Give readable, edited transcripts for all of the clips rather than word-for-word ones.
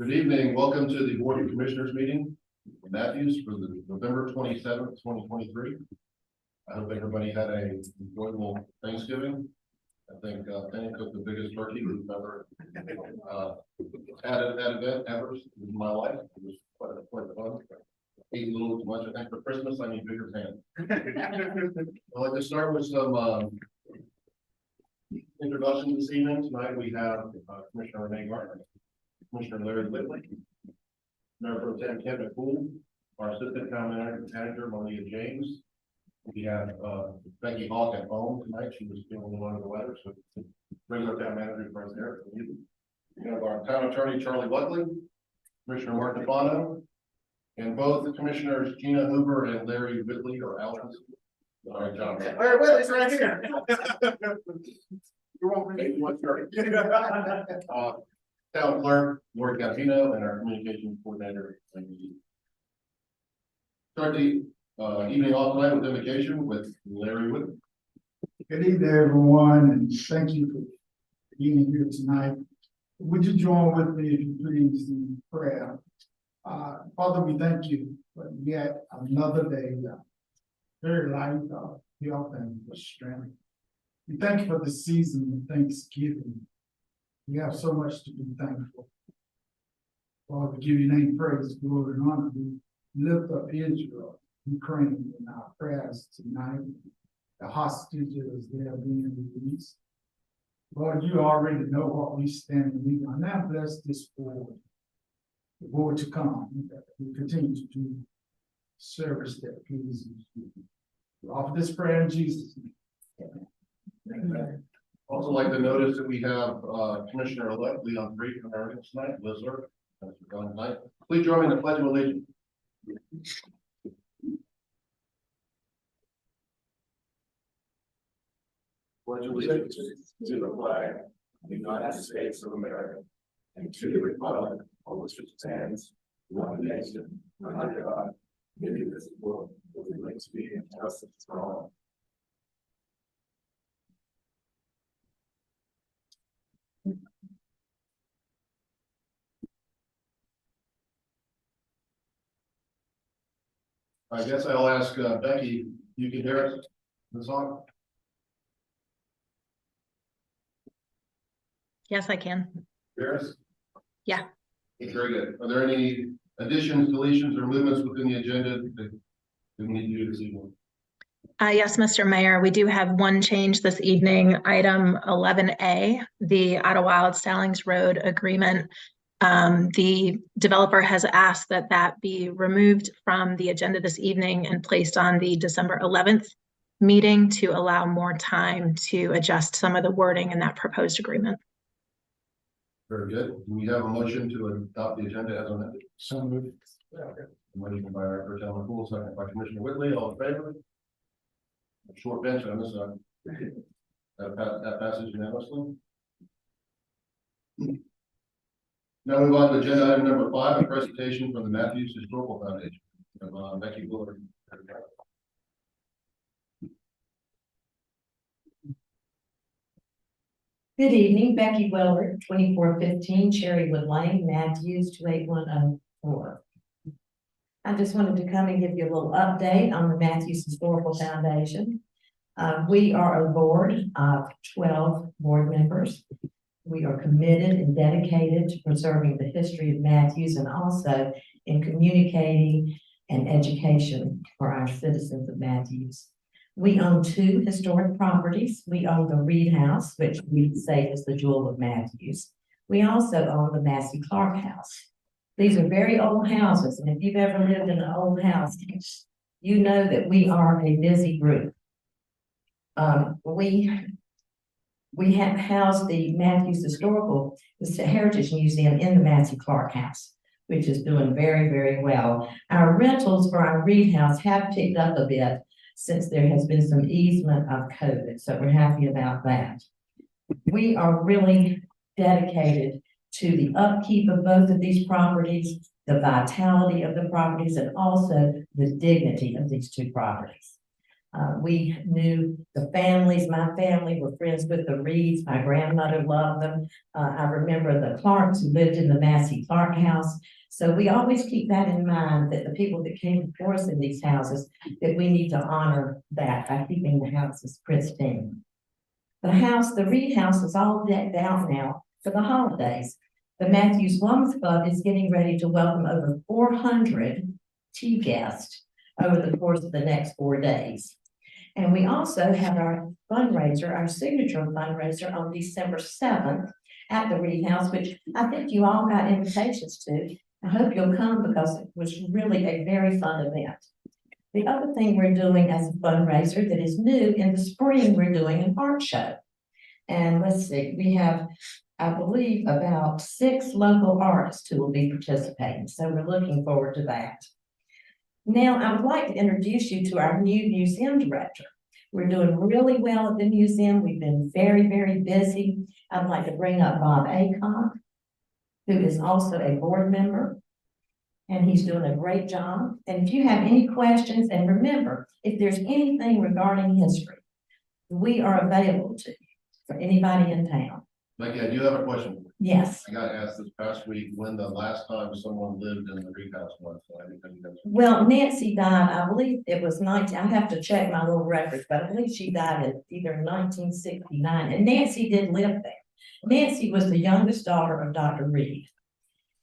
Good evening. Welcome to the Board of Commissioners meeting in Matthews for the November 27th, 2023. I hope everybody had a enjoyable Thanksgiving. I think Penny cooked the biggest turkey we've ever had at that event ever in my life. It was quite fun. Ate a little too much. I think for Christmas I need bigger hands. I'd like to start with some introduction this evening. Tonight we have Commissioner Renee Garner, Commissioner Larry Whitley, Mayor Pro Tem Kevin Poole, our Assistant Town Manager Malia James. We have Becky Hawk at home tonight. She was feeling a little under the weather, so regular Town Manager is right there. We have our Town Attorney Charlie Buckley, Commissioner Mark DeFano, and both the Commissioners Gina Hoover and Larry Whitley are out. All right, John. Larry Whitley's right here. You won't forget what's Town Clerk Lori Gattino and our Communications Coordinator. Start the evening off tonight with invocation with Larry Whitley. Good evening, everyone, and thank you for being here tonight. Would you join with me, if you please, in prayer? Father, we thank you for yet another day, very light, health, and for strength. We thank you for the season of Thanksgiving. We have so much to be thankful for. We give your name praise, glory, and honor. We lift up Israel, Ukraine in our prayers tonight. The hostages they are being released. Lord, you already know what we stand in need of. Now bless this board, the board to come, that we continue to do service that pleases you. We offer this prayer in Jesus' name. Amen. Also like to notice that we have Commissioner-elect Leon Freed from our audience tonight, Lizzler. Thanks for coming tonight. Please join me in the Pledge of Allegiance. Pledge allegiance to the flag of the United States of America and to the republic for which it stands, one nation, under God, indivisible, with liberty and justice for all. I guess I'll ask Becky, you can hear us the song? Yes, I can. Hear us? Yeah. Very good. Are there any additions, deletions, or movements within the agenda that we need to do this evening? Yes, Mr. Mayor, we do have one change this evening, item 11A, the Idlewild Stallings Road agreement. The developer has asked that that be removed from the agenda this evening and placed on the December 11th meeting to allow more time to adjust some of the wording in that proposed agreement. Very good. Do we have a motion to adopt the agenda as amended? So moved. Motion by Pro Tem Poole, second by Commissioner Whitley. All in favor? A short bench on this side. That passes unanimously. Now move on to agenda item number 5, a presentation from the Matthews Historical Foundation. Becky Bullard. Good evening, Becky Willard, 2415 Cherrywood Lane, Matthews 28104. I just wanted to come and give you a little update on the Matthews Historical Foundation. We are a board of 12 board members. We are committed and dedicated to preserving the history of Matthews and also in communicating and education for our citizens of Matthews. We own 2 historic properties. We own the Reed House, which we say is the jewel of Matthews. We also own the Massey Clark House. These are very old houses, and if you've ever lived in an old house, you know that we are a busy group. We have housed the Matthews Historical Heritage Museum in the Massey Clark House, which is doing very, very well. Our rentals for our Reed House have picked up a bit since there has been some easement of COVID, so we're happy about that. We are really dedicated to the upkeep of both of these properties, the vitality of the properties, and also the dignity of these 2 properties. We knew the families, my family were friends with the Reeds, my grandmother loved them. I remember the Clarks who lived in the Massey Clark house. So we always keep that in mind, that the people that came before us in these houses, that we need to honor that by keeping the houses pristine. The Reed house is all decked out now for the holidays. The Matthews Wellness Club is getting ready to welcome over 400 tea guests over the course of the next 4 days. And we also have our fundraiser, our signature fundraiser on December 7th at the Reed House, which I think you all got invitations to. I hope you'll come because it was really a very fun event. The other thing we're doing as a fundraiser that is new, in the spring, we're doing an art show. And let's see, we have, I believe, about 6 local artists who will be participating. So we're looking forward to that. Now, I would like to introduce you to our new museum director. We're doing really well at the museum. We've been very, very busy. I'd like to bring up Bob Aycock, who is also a board member, and he's doing a great job. And if you have any questions, and remember, if there's anything regarding history, we are available to you for anybody in town. Becky, I do have a question. Yes. I got asked this past week when the last time someone lived in the Reed house was. So I didn't think that's. Well, Nancy died, I believe it was 19, I have to check my little records, but I believe she died in either 1969, and Nancy did live there. Nancy was the youngest daughter of Dr. Reed.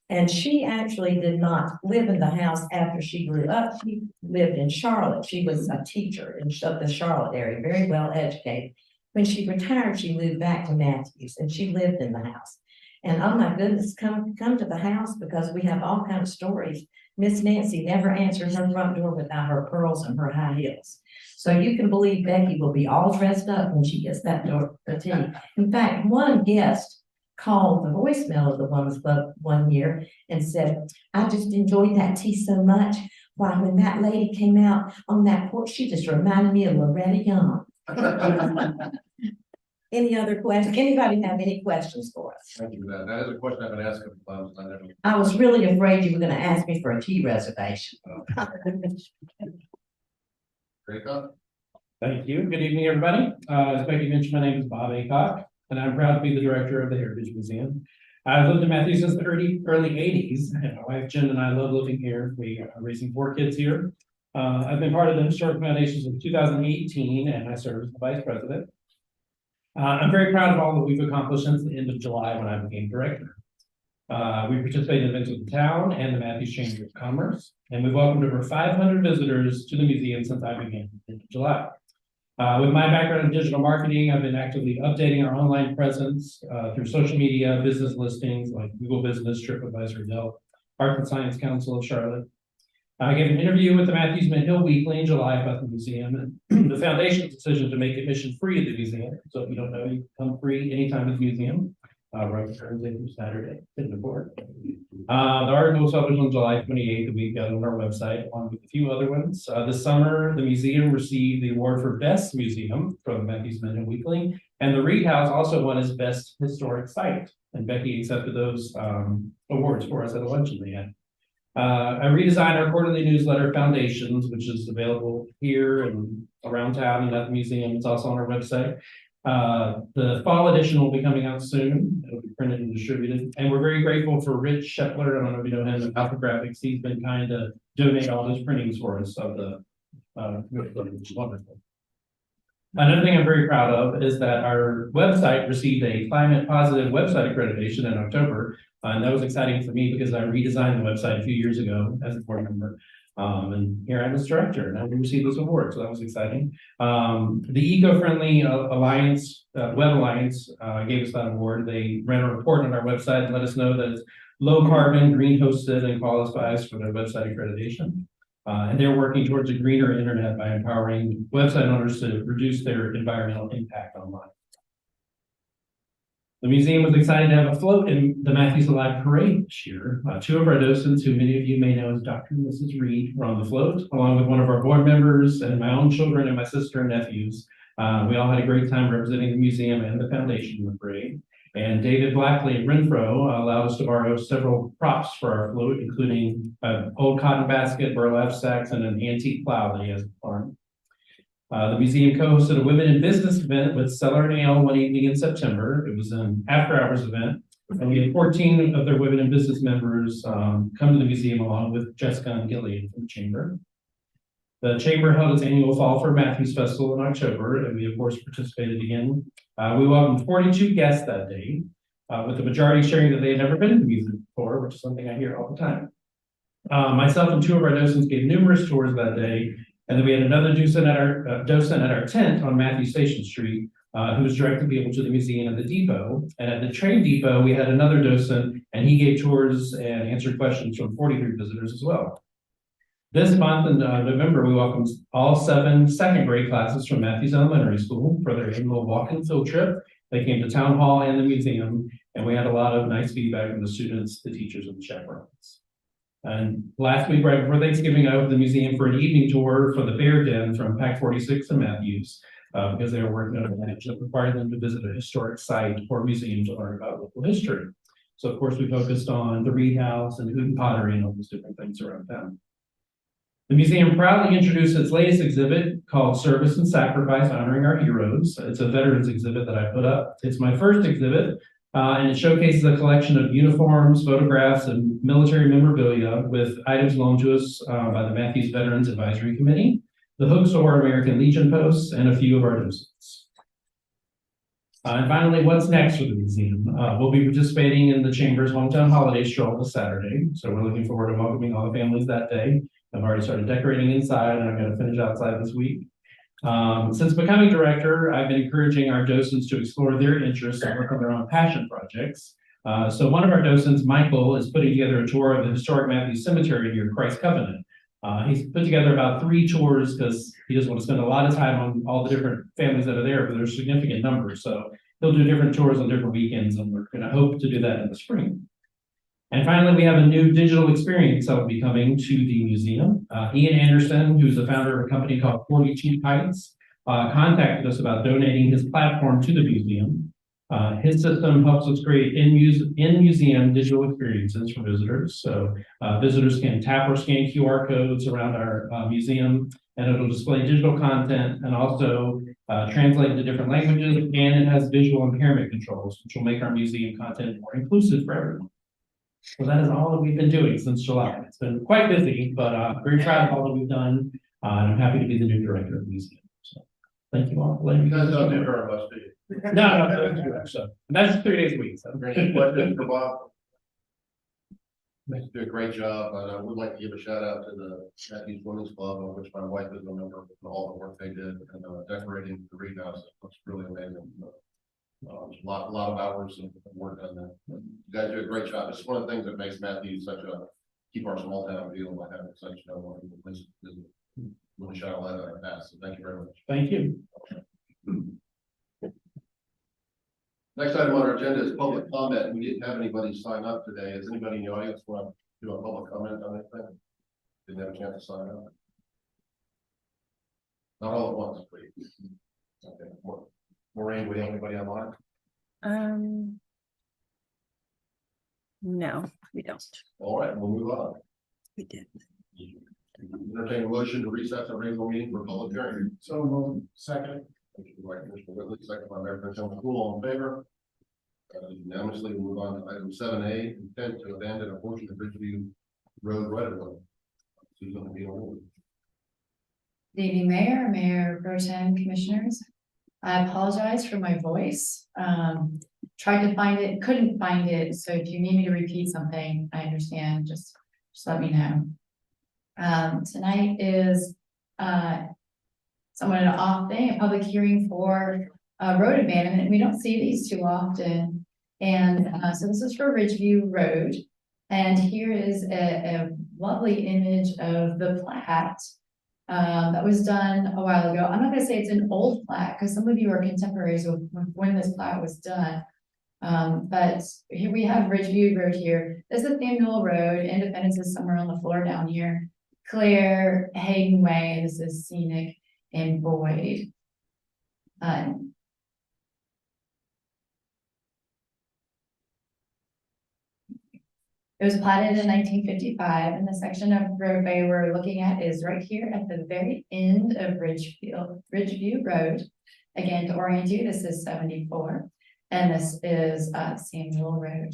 And she actually did not live in the house after she grew up. She lived in Charlotte. She was a teacher in the Charlotte area, very well educated. When she retired, she moved back to Matthews and she lived in the house. And oh my goodness, come to the house because we have all kinds of stories. Miss Nancy never answers her front door without her pearls and her high heels. So you can believe Becky will be all dressed up when she gets that door for tea. In fact, one guest called the voicemail of the Women's Club one year and said, I just enjoyed that tea so much. Why, when that lady came out on that porch, she just reminded me of Loretta Young. Any other questions? Anybody have any questions for us? Thank you for that. That is a question I've been asked a couple times. And I never. I was really afraid you were going to ask me for a tea reservation. Great thought. Thank you. Good evening, everybody. As Becky mentioned, my name is Bob Aycock, and I'm proud to be the director of the Heritage Museum. I've lived in Matthews since the early 80s, and my wife Jen and I love living here. We are raising 4 kids here. I've been part of the Historic Foundation since 2018, and I serve as the vice president. I'm very proud of all that we've accomplished since the end of July when I became director. We participated in events with the town and the Matthews Chamber of Commerce, and we've welcomed over 500 visitors to the museum since I began in July. With my background in digital marketing, I've been actively updating our online presence through social media, business listings like Google Business, TripAdvisor, Yelp, Art and Science Council of Charlotte. I gave an interview with the Matthews Hill Weekly in July about the museum and the foundation's decision to make admission free at the museum. So if you don't know, you can come free anytime at the museum. Right Thursday through Saturday, in the board. The article was published on July 28th, that we've got on our website, along with a few other ones. This summer, the museum received the award for Best Museum from Matthews Hill Weekly, and the Reed House also won as Best Historic Site. And Becky accepted those awards for us at a luncheon they had. I redesigned our quarterly newsletter, Foundations, which is available here and around town and at the museum. It's also on our website. The fall edition will be coming out soon. It'll be printed and distributed. And we're very grateful for Rich Shepler. I don't know if you know him, at Alpha Graphics. He's been kind to donate all his printings for us of the which is wonderful. Another thing I'm very proud of is that our website received a climate positive website accreditation in October. And that was exciting for me because I redesigned the website a few years ago as a board member. And here I'm as director, and I received this award, so that was exciting. The Eco-Friendly Alliance, Web Alliance, gave us that award. They ran a report on our website and let us know that it's low carbon, green hosted, and qualifies for their website accreditation. And they're working towards a greener internet by empowering website owners to reduce their environmental impact online. The museum was excited to have a float in the Matthews Alive Parade this year. 2 of our docents, who many of you may know as Dr. and Mrs. Reed, were on the float, along with one of our board members and my own children and my sister and nephews. We all had a great time representing the museum and the foundation in the parade. And David Blackley at Renfro allowed us to borrow several props for our float, including an old cotton basket, burlap sacks, and an antique plow that he has at the farm. The museum co-hosted a women in business event with Cellar and Ale one evening in September. It was an after-hours event. And we had 14 of their women in business members come to the museum along with Jessica and Gillian from the chamber. The chamber held its annual Fall for Matthews Festival in October, and we of course participated again. We welcomed 42 guests that day, with the majority sharing that they had never been to the museum before, which is something I hear all the time. Myself and two of our docents gave numerous tours that day, and then we had another docent at our tent on Matthews Station Street, who was directing people to the museum at the depot. And at the train depot, we had another docent, and he gave tours and answered questions from 43 visitors as well. This month in November, we welcomed all 7 second grade classes from Matthews Elementary School for their annual walk-in field trip. They came to Town Hall and the museum, and we had a lot of nice feedback from the students, the teachers, and the chaperones. And last week, right before Thanksgiving, I opened the museum for an evening tour for the Bear Den from Pack 46 and Matthews, because they were working on a match that required them to visit a historic site or museum to learn about local history. So of course, we focused on the Reed House and Hooten Pottery and all those different things around town. The museum proudly introduced its latest exhibit called Service and Sacrifice, Honoring Our Heroes. It's a veterans exhibit that I put up. It's my first exhibit, and it showcases a collection of uniforms, photographs, and military memorabilia with items loaned to us by the Matthews Veterans Advisory Committee, the Hooks or American Legion posts, and a few of our docents. And finally, what's next for the museum? We'll be participating in the Chamber's Hometown Holiday Stroll this Saturday, so we're looking forward to welcoming all the families that day. I've already started decorating inside, and I'm going to finish outside this week. Since becoming director, I've been encouraging our docents to explore their interests and work on their own passion projects. So one of our docents, Michael, is putting together a tour of the historic Matthews Cemetery near Christ Covenant. He's put together about 3 tours because he doesn't want to spend a lot of time on all the different families that are there, but there's significant numbers. So he'll do different tours on different weekends, and we're going to hope to do that in the spring. And finally, we have a new digital experience that will be coming to the museum. Ian Anderson, who's the founder of a company called 42 Heights, contacted us about donating his platform to the museum. His system helps us create in-museum digital experiences for visitors. So visitors can tap or scan QR codes around our museum, and it'll display digital content and also translate into different languages. And it has visual impairment controls, which will make our museum content more inclusive for everyone. So that is all that we've been doing since July. It's been quite busy, but very proud of all that we've done. And I'm happy to be the new director of the museum. So thank you all for letting me You guys don't do know. very much, do you? No, so that's just 3 days a week. So. Any questions for Bob? They do a great job, and I would like to give a shout out to the Matthews Women's Club, of which my wife is a member, for all the work they did and decorating the Reed House. It looks really amazing. A lot of hours of work on that. You guys do a great job. It's one of the things that makes Matthews keep our small town feel by having such a place to visit. Really shine a light on our past. So thank you very much. Thank you. Next item on our agenda is public comment. We didn't have anybody sign up today. Does anybody in the audience want to do a public comment on anything? Didn't have a chance to sign up. Not all at once, please. Okay. Maureen, we have anybody online? No, we don't. All right, we'll move on. We did. Entertain a motion to recess our regular meeting for public hearing. So moved. Second. Thank you, Commissioner Whitley, second by Mayor Pro Tem Cool, all in favor? Unanimously, we'll move on to item 7A, intent to abandon a portion of Ridgeview Road right of way. Susan will be on. Good evening, Mayor, Mayor Pro Tem, Commissioners. I apologize for my voice. Tried to find it, couldn't find it. So if you need me to repeat something, I understand. Just let me know. Tonight is somewhat an off day, a public hearing for road abandonment. We don't see these too often. And so this is for Ridgeview Road. And here is a lovely image of the plat that was done a while ago. I'm not going to say it's an old plat because some of you are contemporaries with when this plat was done. But here we have Ridgeview Road here. This is Samuel Road. Independence is somewhere on the floor down here. Claire, Hayden Way. This is Scenic and Boyd. It was platted in 1955, and the section of roadway we're looking at is right here at the very end of Ridgeview Road. Again, to orient you, this is 74, and this is Samuel Road.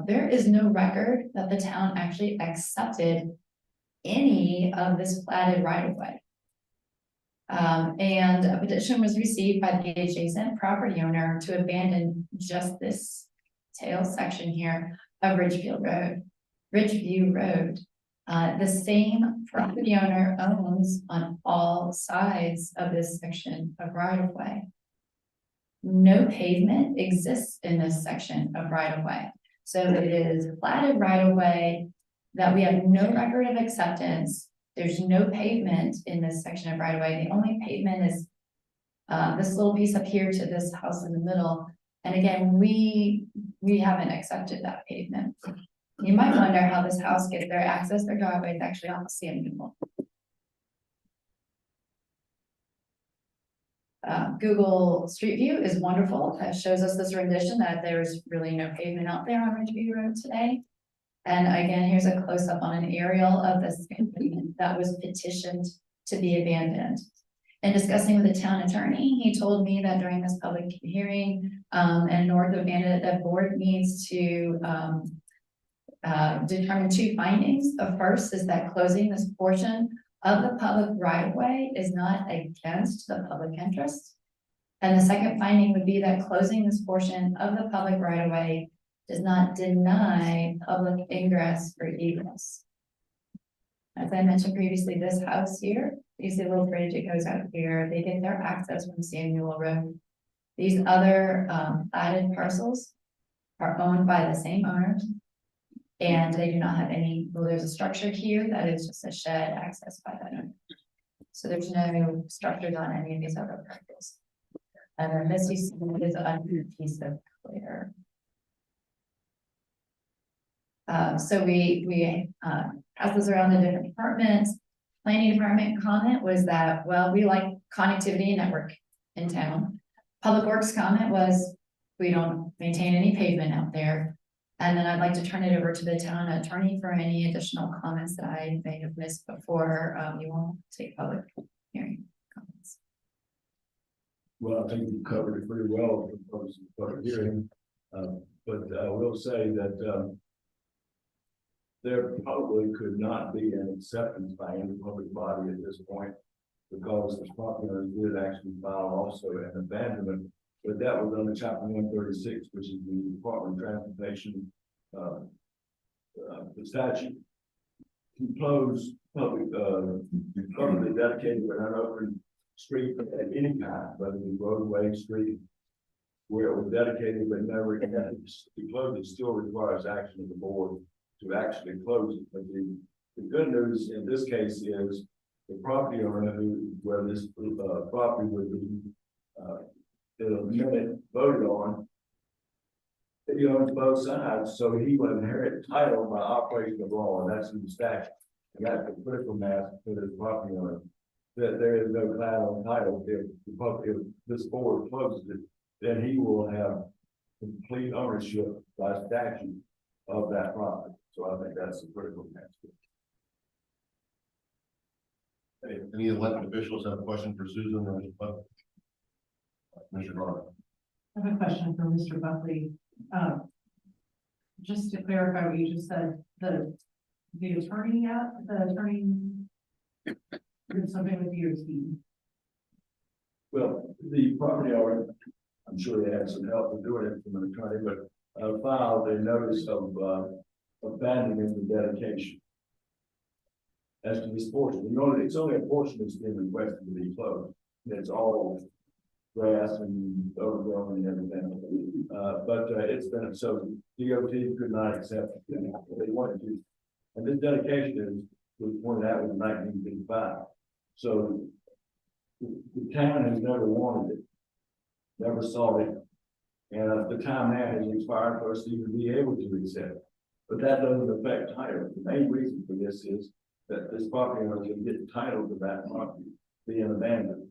There is no record that the town actually accepted any of this platted right of way. And a petition was received by the adjacent property owner to abandon just this tail section here of Ridgeview Road. The same property owner owns on all sides of this section of right of way. No pavement exists in this section of right of way. So it is platted right of way that we have no record of acceptance. There's no pavement in this section of right of way. The only pavement is this little piece up here to this house in the middle. And again, we haven't accepted that pavement. You might wonder how this house gets their access. Their driveway is actually off the Samuel. Google Street View is wonderful. It shows us this rendition that there's really no pavement out there on Ridgeview Road today. And again, here's a close-up on an aerial of this pavement that was petitioned to be abandoned. In discussing with the town attorney, he told me that during this public hearing, and in order to abandon it, the board needs to determine two findings. The first is that closing this portion of the public right of way is not against the public interest. And the second finding would be that closing this portion of the public right of way does not deny public ingress or egress. As I mentioned previously, this house here, you see a little bridge, it goes out here, they get their access from Samuel Road. These other platted parcels are owned by the same owners. And they do not have any, well, there's a structure here that is just a shed accessed by that owner. So there's no structures on any of these other parcels. And then this you see is a piece of clear. So we pass this around the different departments. Planning department comment was that, well, we like connectivity and network in town. Public Works comment was, we don't maintain any pavement out there. And then I'd like to turn it over to the town attorney for any additional comments that I may have missed before you won't take public hearing comments. Well, I think you covered it pretty well in the public hearing. But I will say that there probably could not be an acceptance by any public body at this point, because the property owners did actually file also an abandonment, but that was under Chapter 136, which is the Department of Transportation, the statute to close publicly dedicated but unopened street at any kind, whether it be roadway, street, where it was dedicated but never to close it, still requires action of the board to actually close it. But the good news in this case is the property owner where this property would be in a minute voted on, he owns both sides, so he will inherit title by operation of law, and that's in the statute. And that's the critical mass for this property owner, that there is no collateral title. If this board closes it, then he will have complete ownership by statute of that property. So I think that's a critical matter. Any elected officials have a question for Susan or Mr. Garner? I have a question for Mr. Buckley. Just to clarify what you just said, the attorney did something with your team. Well, the property owner, I'm sure they had some help with doing it from an attorney, but filed a notice of abandoning the dedication. As to this portion, you know, it's only a portion that's been requested to be closed. It's all grass and overgrown and everything. But it's been, so DOT could not accept it. They wanted to. And this dedication was pointed out in 1955. So the town has never wanted it, never saw it. And the time now has expired for us to even be able to accept it. But that doesn't affect title. The main reason for this is that this property owner can get the title to that property being abandoned.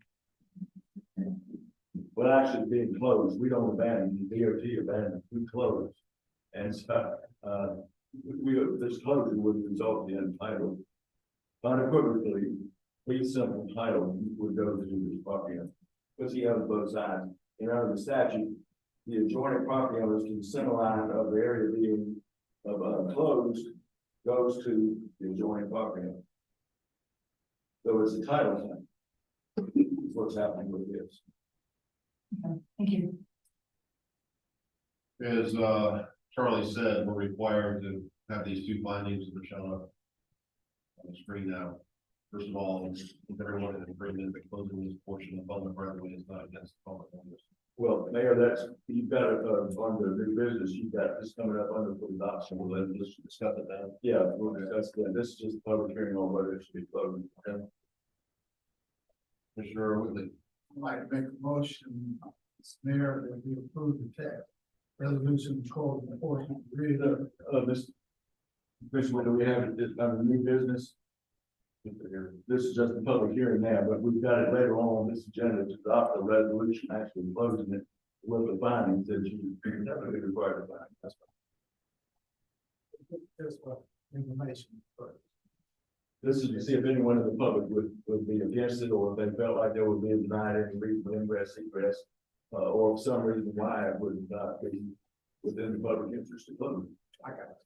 Well, actually being closed, we don't abandon, the DOT abandons, we close. And so, this closure would result in title. Unequivocally, please simple title would go to this property owner, because he owns both sides. And under the statute, the adjoining property owners consent line of the area being closed goes to the adjoining property owner. So it's a title thing. That's what's happening with this. Thank you. As Charlie said, we're required to have these two findings that are shown up on the screen now. First of all, if everyone in agreement that closing this portion of the public right of way is not against the public owners. Well, Mayor, you've got it on the new business, you've got this coming up under the adoption. So we'll let's discuss it now. Yeah, we'll discuss that. This is just a public hearing on whether it should be closed. Okay? Commissioner Whitley. I'd like to make a motion, Mr. Mayor, that we approve the text. Resolution called the portion. Commissioner, do we have this under new business? This is just a public hearing now, but we've got it later on this agenda to adopt a resolution actually closing it with the findings that you definitely required to find. That's fine. Just for information. This is to see if anyone in the public would be against it, or if they felt like they were being denied any reasonable ingress, egress, or for some reason why it would not be within the public interest to close. I got it.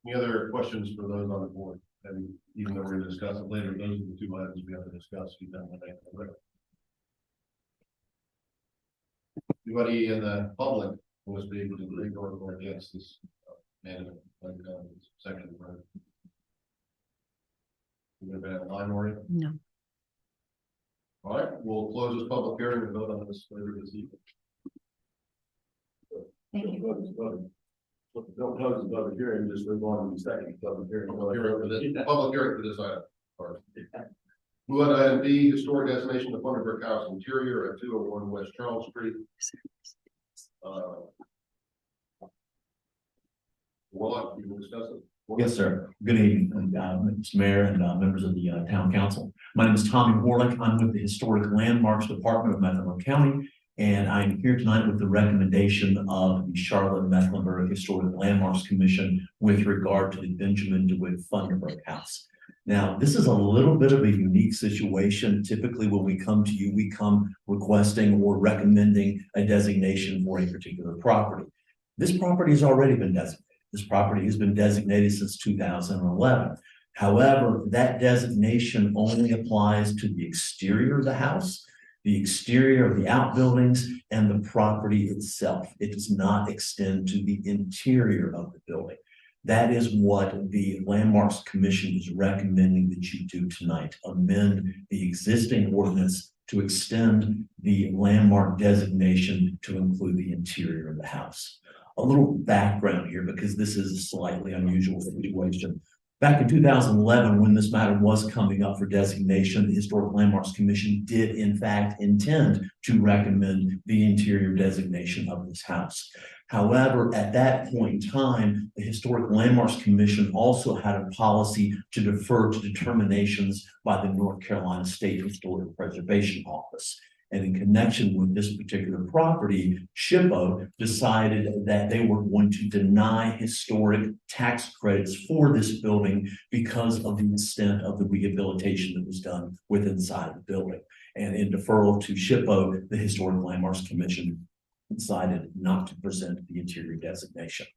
Any other questions for those on the board? And even though we're going to discuss it later, those are the two items we have to discuss. Anybody in the public who was being to or against this management section? You're going to be line or No. all right, we'll close this public hearing and vote on this later this evening. Thank you. Don't close the public hearing, just move on to the second public hearing. Public hearing for this item. All right. Move on to item B, historic destination of Thunderbird House interior at 201 West Charles Street. Warlock, you will discuss it. Yes, sir. Good evening, Mr. Mayor and members of the Town Council. My name is Tommy Warlick. I'm with the Historic Landmarks Department of Mecklenburg County, and I'm here tonight with the recommendation of the Charlotte-Mecklenburg Historic Landmarks Commission with regard to the Benjamin DeWitt Thunderbird House. Now, this is a little bit of a unique situation. Typically, when we come to you, we come requesting or recommending a designation for a particular property. This property has already been designated. This property has been designated since 2011. However, that designation only applies to the exterior of the house, the exterior of the outbuildings, and the property itself. It does not extend to the interior of the building. That is what the Landmarks Commission is recommending that you do tonight. Amend the existing ordinance to extend the landmark designation to include the interior of the house. A little background here, because this is a slightly unusual situation. Back in 2011, when this matter was coming up for designation, the Historic Landmarks Commission did in fact intend to recommend the interior designation of this house. However, at that point in time, the Historic Landmarks Commission also had a policy to defer to determinations by the North Carolina State Historic Preservation Office. And in connection with this particular property, SHPO decided that they were going to deny historic tax credits for this building because of the extent of the rehabilitation that was done within inside the building. And in deferral to SHPO, the Historic Landmarks Commission decided not to present the interior designation.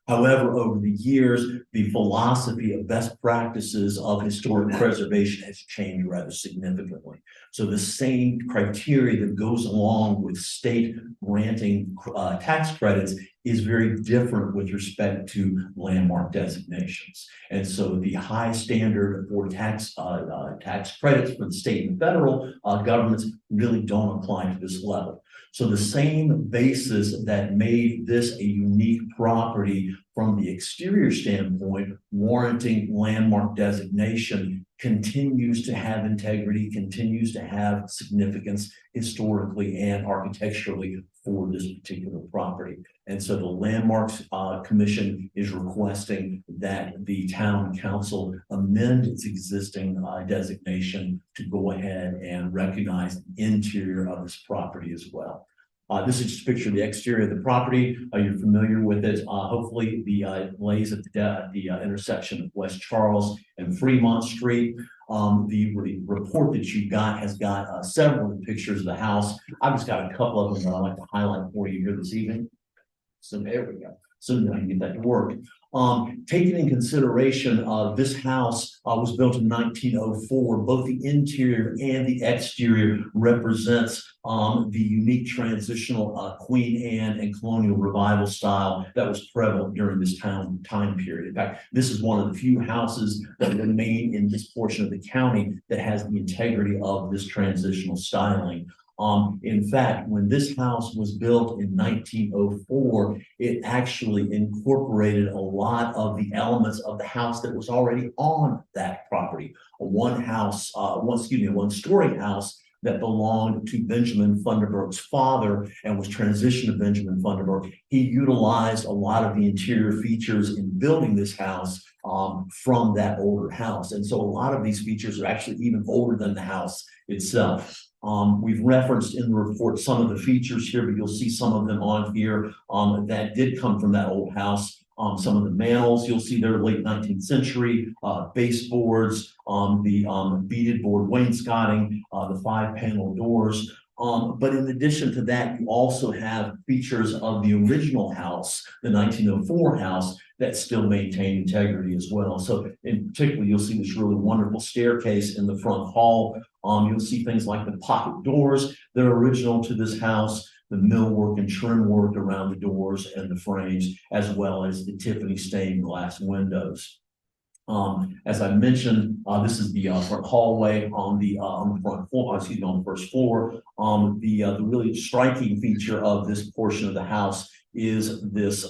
However, over the years, the philosophy of best practices of historic preservation has changed rather significantly. So the same criteria that goes along with state granting tax credits is very different with respect to landmark designations. And so the high standard for tax credits for the state and federal governments really don't apply to this level. So the same basis that made this a unique property from the exterior standpoint, warranting landmark designation, continues to have integrity, continues to have significance historically and architecturally for this particular property. And so the Landmarks Commission is requesting that the town council amend its existing designation to go ahead and recognize the interior of this property as well. This is just a picture of the exterior of the property. You're familiar with it. Hopefully the lays at the intersection of West Charles and Fremont Street. The report that you got has got several pictures of the house. I've just got a couple of them that I'd like to highlight for you here this evening. So there we go. So now I can get that to work. Taking in consideration, this house was built in 1904. Both the interior and the exterior represents the unique transitional Queen Anne and colonial revival style that was prevalent during this time period. In fact, this is one of the few houses that remain in this portion of the county that has the integrity of this transitional styling. In fact, when this house was built in 1904, it actually incorporated a lot of the elements of the house that was already on that property. One story house that belonged to Benjamin Funderburg's father and was transitioned to Benjamin Funderburg. He utilized a lot of the interior features in building this house from that older house. And so a lot of these features are actually even older than the house itself. We've referenced in the report some of the features here, but you'll see some of them on here that did come from that old house. Some of the mantels, you'll see they're late 19th century, baseboards, the beaded board wainscoting, the 5-panel doors. But in addition to that, you also have features of the original house, the 1904 house, that still maintain integrity as well. So in particular, you'll see this really wonderful staircase in the front hall. You'll see things like the pocket doors that are original to this house, the millwork and trim work around the doors and the frames, as well as the Tiffany stained glass windows. As I mentioned, this is the front hallway on the front floor, excuse me, on the first floor. The really striking feature of this portion of the house is this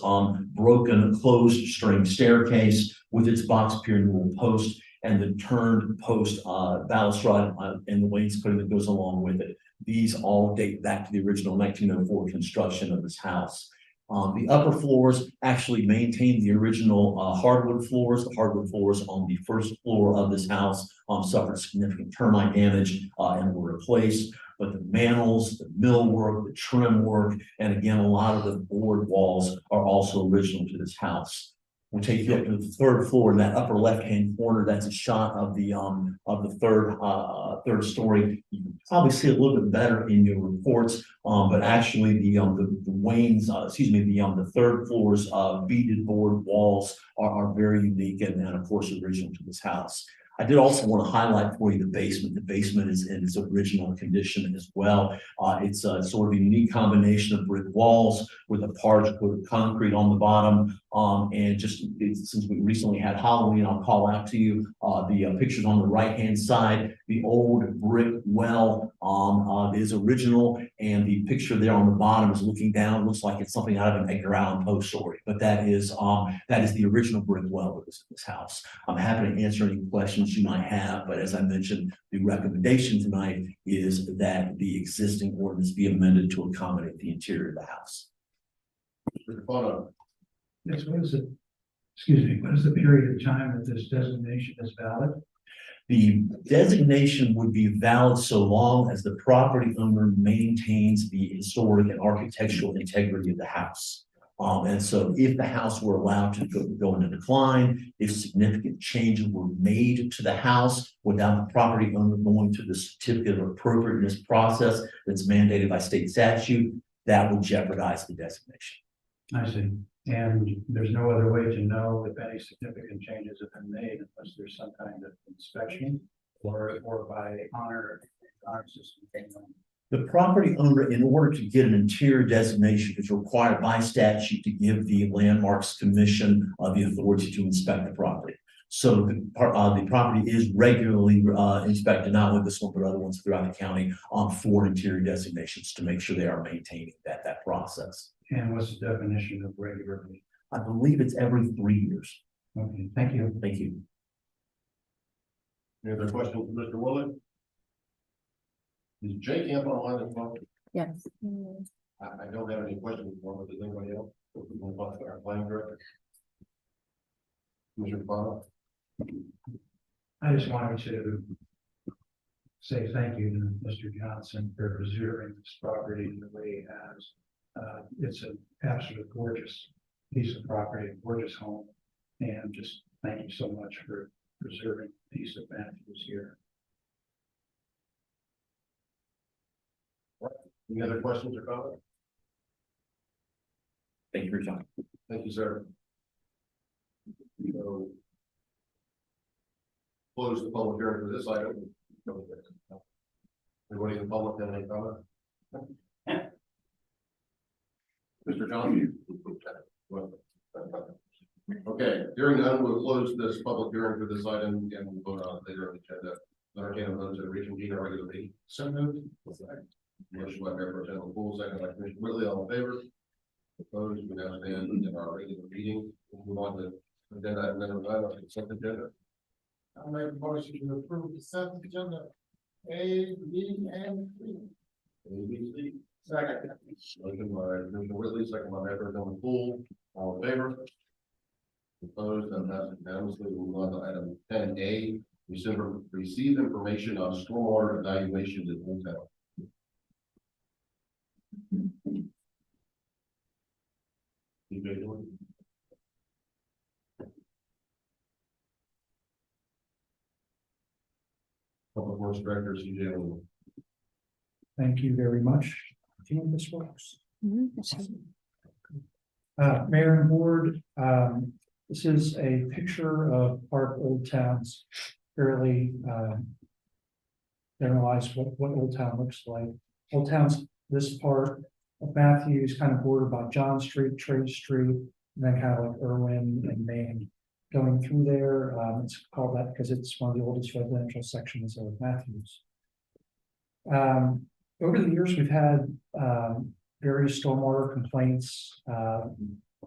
broken closed string staircase with its box pyramidal post and the turned post balustrade and the wainscoting that goes along with it. These all date back to the original 1904 construction of this house. The upper floors actually maintain the original hardwood floors. The hardwood floors on the first floor of this house suffered significant termite damage and were replaced. But the mantels, the millwork, the trim work, and again, a lot of the board walls are also original to this house. We'll take you up to the third floor in that upper left-hand corner. That's a shot of the third story. You can probably see a little bit better in your reports, but actually the third floor's beaded board walls are very unique and of course original to this house. I did also want to highlight for you the basement. The basement is in its original condition as well. It's sort of a unique combination of brick walls with a parged coat of concrete on the bottom. And just since we recently had Halloween, I'll call out to you the pictures on the right-hand side. The old brick well is original, and the picture there on the bottom is looking down. Looks like it's something out of an Edgar Allan Poe story, but that is the original brick well that was in this house. I'm happy to answer any questions you might have, but as I mentioned, the recommendation tonight is that the existing ordinance be amended to accommodate the interior of the house. Mr. Bono. Yes, what is it? Excuse me, what is the period of time that this designation is valid? The designation would be valid so long as the property owner maintains the historic and architectural integrity of the house. And so if the house were allowed to go into decline, if significant changes were made to the house without the property owner going to the certificate of appropriateness process that's mandated by state statute, that would jeopardize the designation. I see. And there's no other way to know if any significant changes have been made unless there's some kind of inspection or by honor system. The property owner, in order to get an interior designation, is required by statute to give the Landmarks Commission the authority to inspect the property. So the property is regularly inspected, not only this one, but other ones throughout the county for interior designations to make sure they are maintaining that process. And what's the definition of regularly? I believe it's every 3 years. Okay, thank you. Thank you. Any other questions for Mr. Willett? Is Jay Camp online as well? Yes. I don't have any questions for him, but does anybody else? Our planning director. Commissioner Bono. I just wanted to say thank you to Mr. Johnson for preserving this property the way he has. It's an absolute gorgeous piece of property, gorgeous home, and just thank you so much for preserving the piece of Matthews here. Any other questions or comments? Thank you for your time. Thank you, sir. So, close the public hearing for this item. Anybody in the public have any comment? Mr. Johnson? Okay, hearing none, we'll close this public hearing for this item and we'll vote on it later on the agenda. Entertain a motion to reconvene our regular meeting. So moved. Motion by Mayor Pro Tem Poole, second by Commissioner Whitley, all in favor? Opposed, we now stand in our regular meeting. We'll move on to agenda item number 9 on the consent agenda. I'll make a motion to approve the consent agenda. A, B, and C. ABC. Second. Motion by Commissioner Whitley, second by Mayor Pro Tem Poole, all in favor? Opposed, and passes unanimously. We'll move on to item 10A. Receive information on stormwater evaluations in Old Town. DJ Jordan. Public Works Director, CJ Lewis. Thank you very much. I think this works. Mayor and Board, this is a picture of our Old Town's fairly generalized what Old Town looks like. Old Town's this part of Matthews, kind of bordered by John Street, Trade Street, and then kind of like Irwin and Main. Going through there, it's called that because it's one of the oldest residential sections of Matthews. Over the years, we've had various stormwater complaints,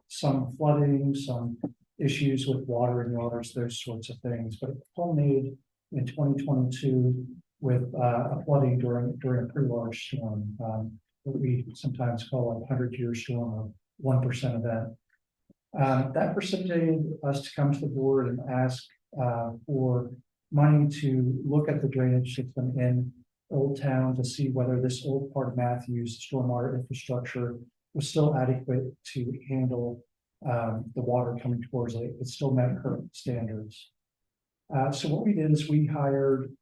some flooding, some issues with water in yards, those sorts of things. But it culminated in 2022 with a flooding during a pretty large storm, what we sometimes call a 100-year storm, or 1% event. That precipitated us to come to the board and ask for money to look at the drainage system in Old Town to see whether this old part of Matthews stormwater infrastructure was still adequate to handle the water coming towards it. It still met current standards. So what we did is we hired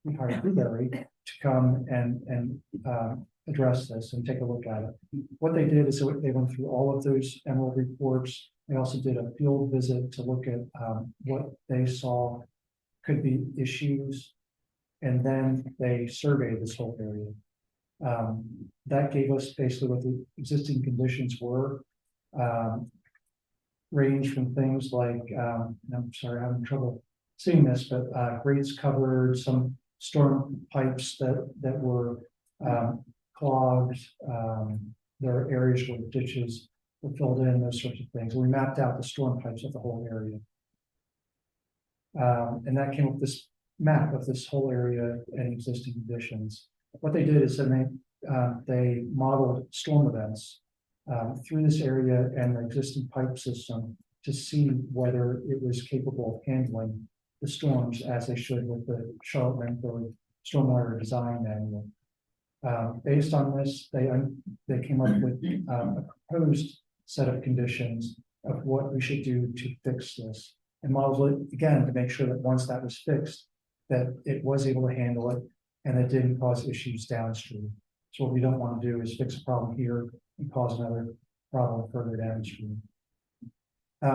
Blueberry to come and address this and take a look at it. What they did is they went through all of those Emerald reports. They also did a field visit to look at what they saw could be issues. And then they surveyed this whole area. That gave us basically what the existing conditions were. Range from things like, I'm sorry, I'm having trouble seeing this, but grates covered, some storm pipes that were clogged. There are areas where ditches were filled in, those sorts of things. We mapped out the storm pipes of the whole area. And that came up with this map of this whole area and existing conditions. What they did is they modeled storm events through this area and the existing pipe system to see whether it was capable of handling the storms as they should with the Charlotte Rainford Stormwater Design Manual. Based on this, they came up with a proposed set of conditions of what we should do to fix this, and modeled it again to make sure that once that was fixed, that it was able to handle it and it didn't cause issues downstream. So what we don't want to do is fix a problem here and cause another problem further downstream.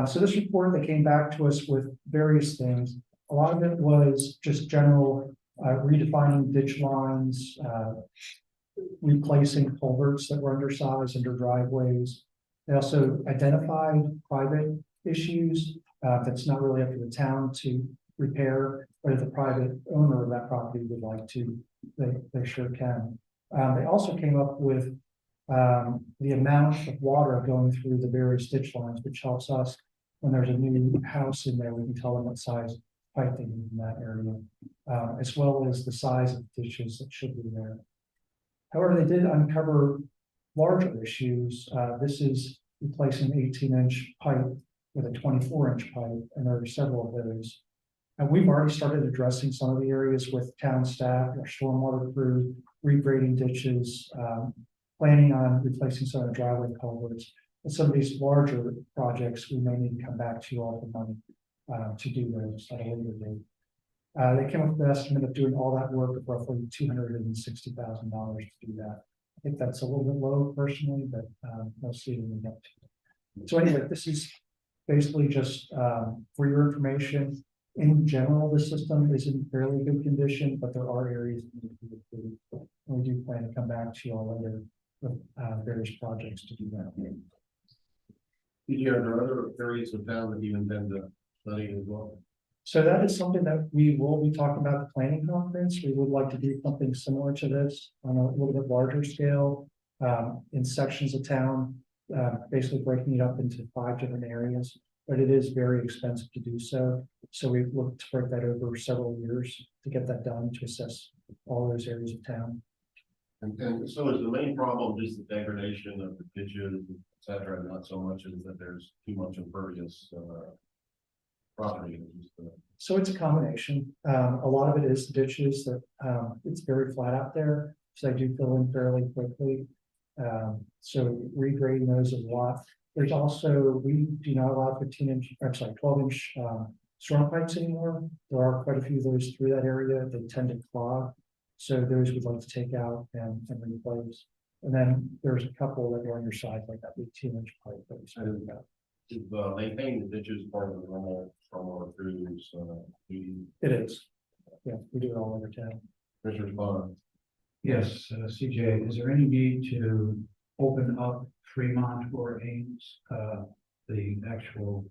So this report, they came back to us with various things. A lot of it was just general redefining ditch lines, replacing culverts that were undersized under driveways. They also identified private issues that's not really up to the town to repair, but if the private owner of that property would like to, they sure can. They also came up with the amount of water going through the various ditch lines, which helps us when there's a new house in there, we can tell them what size pipe they need in that area, as well as the size of ditches that should be there. However, they did uncover larger issues. This is replacing an 18-inch pipe with a 24-inch pipe, and there are several of those. And we've already started addressing some of the areas with town staff, our stormwater crew, regrading ditches, planning on replacing some of the driveway culverts. And some of these larger projects, we may need to come back to you all for money to do those at a later date. They came up with an estimate of doing all that work of roughly $260,000 to do that. I think that's a little bit low personally, but we'll see when we get to it. So anyway, this is basically just for your information. In general, the system is in fairly good condition, but there are areas that need to be improved. And we do plan to come back to you all later with various projects to do that. Yeah, are there other areas of town that you intend to study as well? So that is something that we will be talking about at the planning conference. We would like to do something similar to this on a little bit larger scale in sections of town, basically breaking it up into 5 different areas. But it is very expensive to do so. So we've looked to break that over several years to get that done to assess all those areas of town. And so is the main problem just the degradation of the ditches, et cetera, not so much as that there's too much impervious property? So it's a combination. A lot of it is ditches that it's very flat out there, so they do fill in fairly quickly. So regrading those is a lot. There's also, we do not allow 12-inch storm pipes anymore. There are quite a few of those through that area. They tend to clog. So those we'd like to take out and replace. And then there's a couple that are on your side, like that 18-inch pipe that we spoke about. To maintain the ditches part of the normal stormwater crews duty. It is. Yeah, we do it all over town. Commissioner Bond. Yes, CJ, is there any need to open up Fremont or Ames, the actual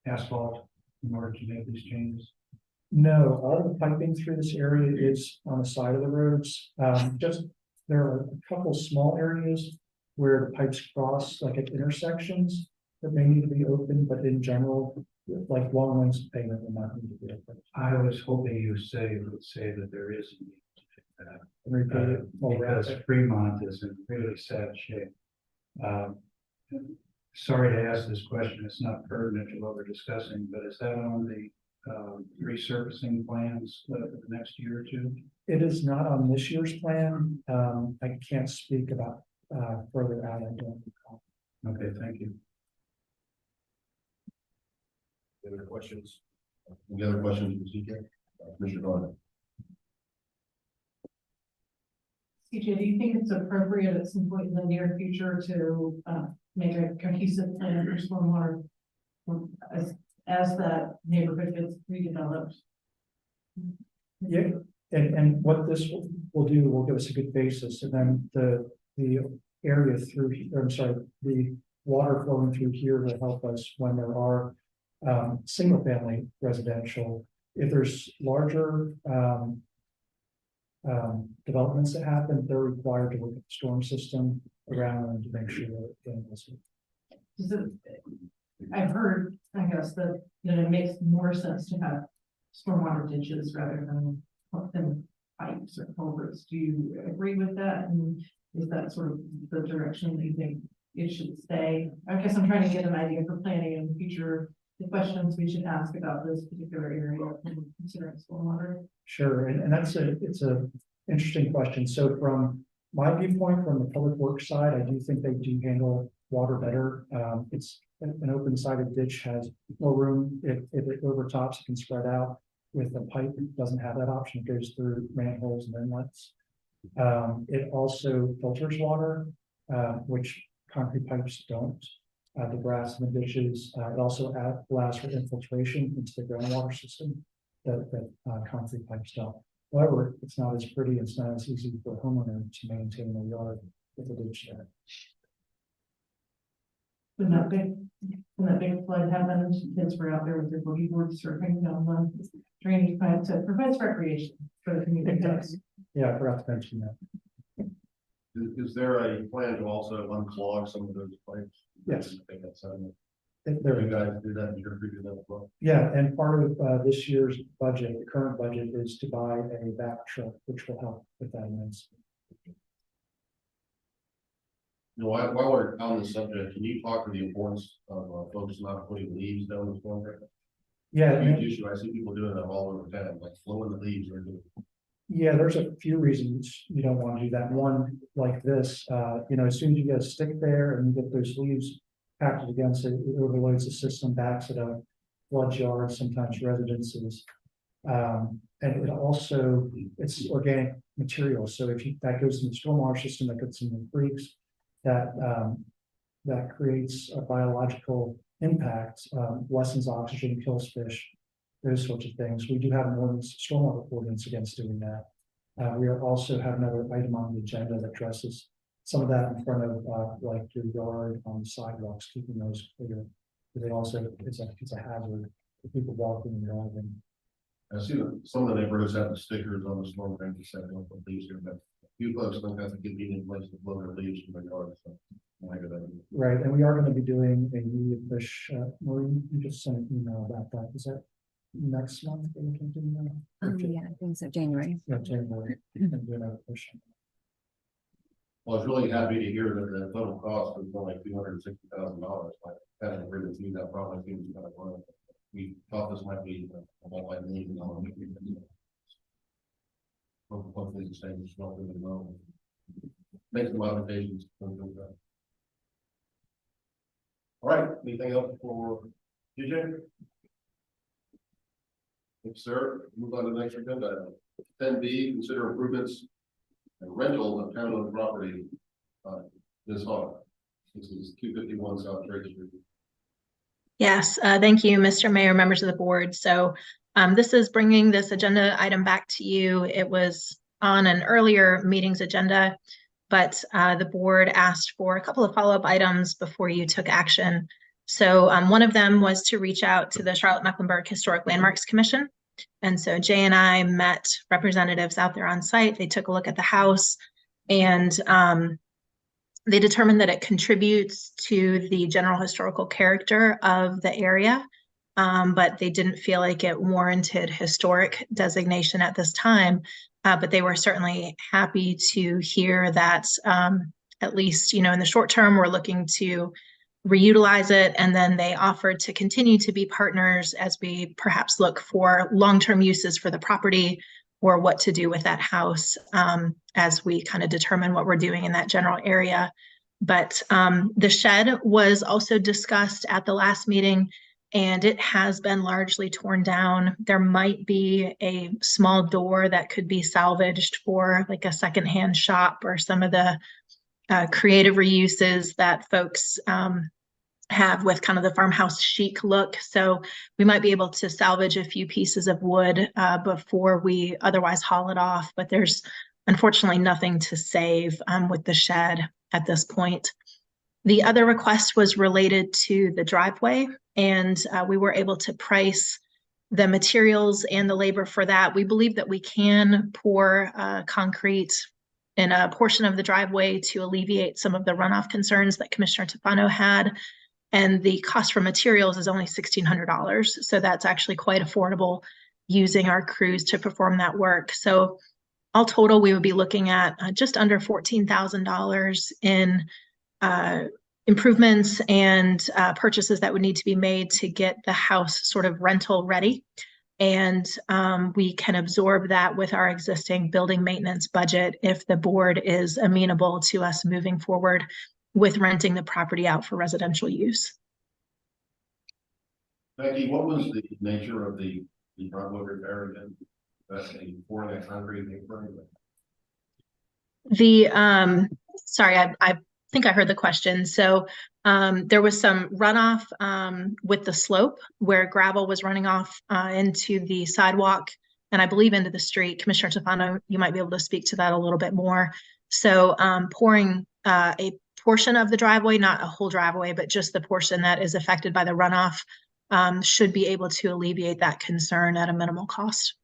asphalt in order to make these changes? No, all the piping through this area is on the side of the roads. Just there are a couple small areas where the pipes cross, like at intersections, that may need to be open, but in general, like long lengths of pavement will not need to be open. I was hoping you would say that there is a need to fix that. And repeat it all around Because it. Fremont is in really sad shape. Sorry to ask this question, it's not pertinent to what we're discussing, but is that on the resurfacing plans for the next year or two? It is not on this year's plan. I can't speak about further out. I don't recall. Okay, thank you. Any other questions? Any other questions for CJ? Commissioner Bond. CJ, do you think it's appropriate at some point in the near future to make a cohesive plan for stormwater as that neighborhood gets redeveloped? Yeah, and what this will do will give us a good basis, and then the area through, or I'm sorry, the water flowing through here will help us when there are single family residential. If there's larger developments that happen, they're required to look at the storm system around them to make sure that it handles it. I've heard, I guess, that it makes more sense to have stormwater ditches rather than pipes or culverts. Do you agree with that? And is that sort of the direction that you think it should stay? I guess I'm trying to get an idea for planning in the future, the questions we should ask about this particular area when considering stormwater. Sure, and it's a interesting question. So from my viewpoint, from the public works side, I do think they do handle water better. It's an open-sided ditch has more room. If it overtops, it can spread out. With a pipe, it doesn't have that option. It goes through manholes and inlets. It also filters water, which concrete pipes don't. The grass in the ditches. It also allows for infiltration into the groundwater system that concrete pipes don't. However, it's not as pretty. It's not as easy for a homeowner to maintain their yard with a ditch there. When that big flood happened, kids were out there with their boogie boards surfing down the drainage pipe, so it provides recreation for the community. It does. Yeah, I forgot to mention that. Is there a plan to also unclog some of those pipes? Yes. I think that's something. There You we go. guys do that in your previous as well. Yeah, and part of this year's budget, the current budget, is to buy a vac truck, which will help with that immensely. You know, while we're on the subject, can you talk to the importance of folks not putting leaves down the storm drain? Yeah, Huge and- issue. I see people doing that all over town, like blowing the leaves or doing. yeah, there's a few reasons you don't want to do that. One, like this, as soon as you get a stick there and you get those leaves packed against it, it overloads the system, backs it up, floods yards, sometimes residences. And it also, it's organic material, so if you, that goes in the stormwater system, that goes in the creeks, that creates a biological impact, lessens oxygen, kills fish, those sorts of things. We do have an ordinance, stormwater ordinance against doing that. We are also have another item on the agenda that addresses some of that in front of, like your yard on sidewalks, keeping those clear. But they also, it's a hazard for people walking and driving. I see that some of the neighborhoods have the stickers on the storm drain to set up with leaves here, but few folks don't have a convenient place to blow their leaves from their yard, so. Right, and we are going to be doing a media push, Maureen, you just sent an email about that, is that next month? That we can do that? Yeah, I think so, January. Yeah, January, and do another push. Well, I was really happy to hear that the total cost was only $260,000. Like, that didn't agree with me, that probably seems kind of low. We thought this might be a multi-million dollar. Hopefully the same is not really low. Make some modifications. All right, anything else for DJ? Thanks, sir. Move on to the next agenda. 10B, consider improvements and rental of town-owned property. This hall. This is 251 South Church Street. Yes, thank you, Mr. Mayor, members of the board. So this is bringing this agenda item back to you. It was on an earlier meeting's agenda, but the board asked for a couple of follow-up items before you took action. So one of them was to reach out to the Charlotte-Mecklenburg Historic Landmarks Commission. And so Jay and I met representatives out there on site. They took a look at the house and they determined that it contributes to the general historical character of the area, but they didn't feel like it warranted historic designation at this time. But they were certainly happy to hear that at least, in the short term, we're looking to reutilize it. And then they offered to continue to be partners as we perhaps look for long-term uses for the property or what to do with that house as we kind of determine what we're doing in that general area. But the shed was also discussed at the last meeting, and it has been largely torn down. There might be a small door that could be salvaged for like a secondhand shop or some of the creative reuses that folks have with kind of the farmhouse chic look. So we might be able to salvage a few pieces of wood before we otherwise haul it off. But there's unfortunately nothing to save with the shed at this point. The other request was related to the driveway, and we were able to price the materials and the labor for that. We believe that we can pour concrete in a portion of the driveway to alleviate some of the runoff concerns that Commissioner Tufano had. And the cost for materials is only $1,600. So that's actually quite affordable using our crews to perform that work. So all total, we would be looking at just under $14,000 in improvements and purchases that would need to be made to get the house sort of rental ready. And we can absorb that with our existing building maintenance budget if the board is amenable to us moving forward with renting the property out for residential use. Becky, what was the nature of the driveway repair again? That's a pouring that concrete apron. Sorry, I think I heard the question. So there was some runoff with the slope where gravel was running off into the sidewalk and I believe into the street. Commissioner Tufano, you might be able to speak to that a little bit more. So pouring a portion of the driveway, not a whole driveway, but just the portion that is affected by the runoff should be able to alleviate that concern at a minimal cost.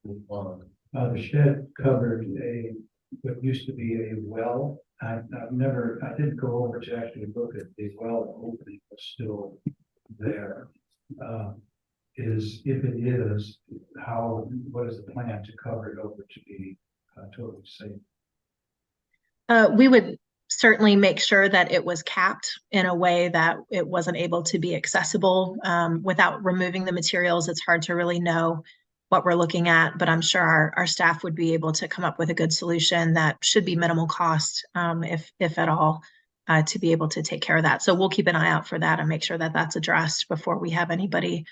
The shed covered what used to be a well. I didn't go over to actually look at the well opening was still there. If it is, what is the plan to cover it over to be totally safe? We would certainly make sure that it was capped in a way that it wasn't able to be accessible. Without removing the materials, it's hard to really know what we're looking at, but I'm sure our staff would be able to come up with a good solution that should be minimal cost, if at all, to be able to take care of that. So we'll keep an eye out for that and make sure that that's addressed before we have anybody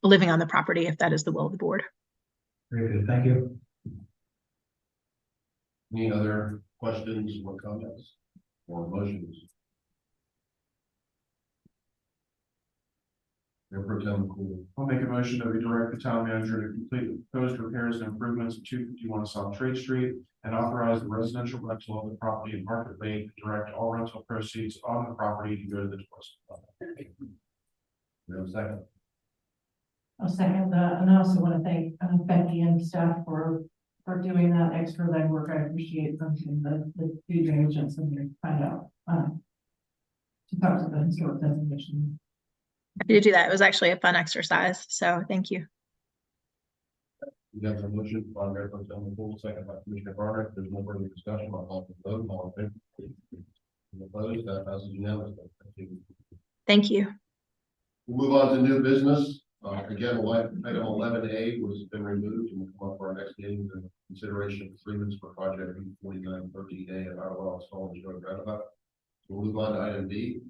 living on the property, if that is the will of the board. Very good, thank you. Any other questions or comments or motions? Mayor Pro Tem Cool. I'll make a motion that we direct the town manager to complete the proposed repairs and improvements of 251 South Trade Street and authorize the residential rental of the property in Market Lake to direct all rental proceeds on the property to go to the tourist fund. We have a second. I'll second that, and I also want to thank Becky and staff for doing that extra legwork. I appreciate them doing the due diligence and to find out to talk to the historic designation. Happy to do that. It was actually a fun exercise, so thank you. We have a motion by Mayor Pro Tem Cool, second by Commissioner Barnett. There's no further discussion. I'll call for the vote. All in favor? Opposed? That passes unanimously. Thank you. Thank you. We'll move on to new business. Again, item 11A was been removed and will come up for our next meeting. The consideration of agreements for project 4913A at Ottawa Stallings Road Roundabout. We'll move on to item B.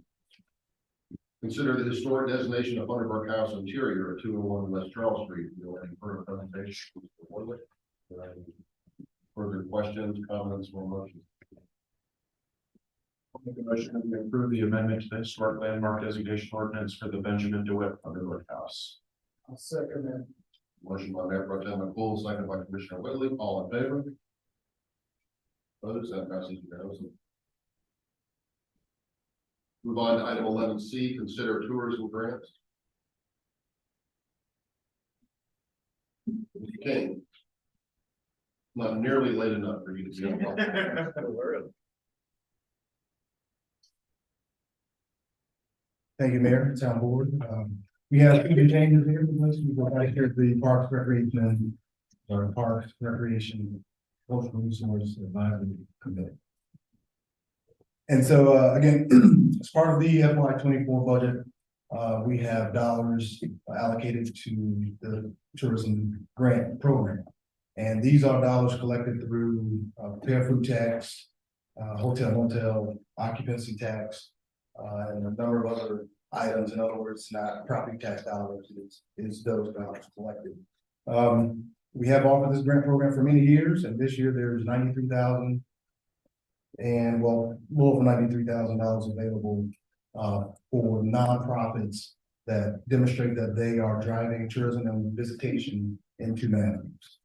Consider the historic designation of Thunderbird House interior at 201 West Charles Street. We'll have any further presentation. Further questions, comments, or motions? I'll make a motion that we approve the amendment to the historic landmark designation ordinance for the Benjamin DeWitt Thunderbird House. I'll second that. Motion by Mayor Pro Tem Cool, second by Commissioner Whitley. All in favor? Opposed? That passes unanimously. Move on to item 11C, consider tourism grants. You came. Not nearly late enough for you to be on. Thank you, Mayor, Town Board. We have two changes here. We go right here to the Parks Recreation or Parks Recreation Cultural Resource Advisory Committee. And so, again, as part of the FY24 budget, we have dollars allocated to the tourism grant program. And these are dollars collected through fair food tax, hotel motel occupancy tax, and a number of other items. In other words, not property tax dollars, it's those dollars collected. We have offered this grant program for many years, and this year there's $93,000 and well, a little over $93,000 available for nonprofits that demonstrate that they are driving tourism and visitation into Matthews.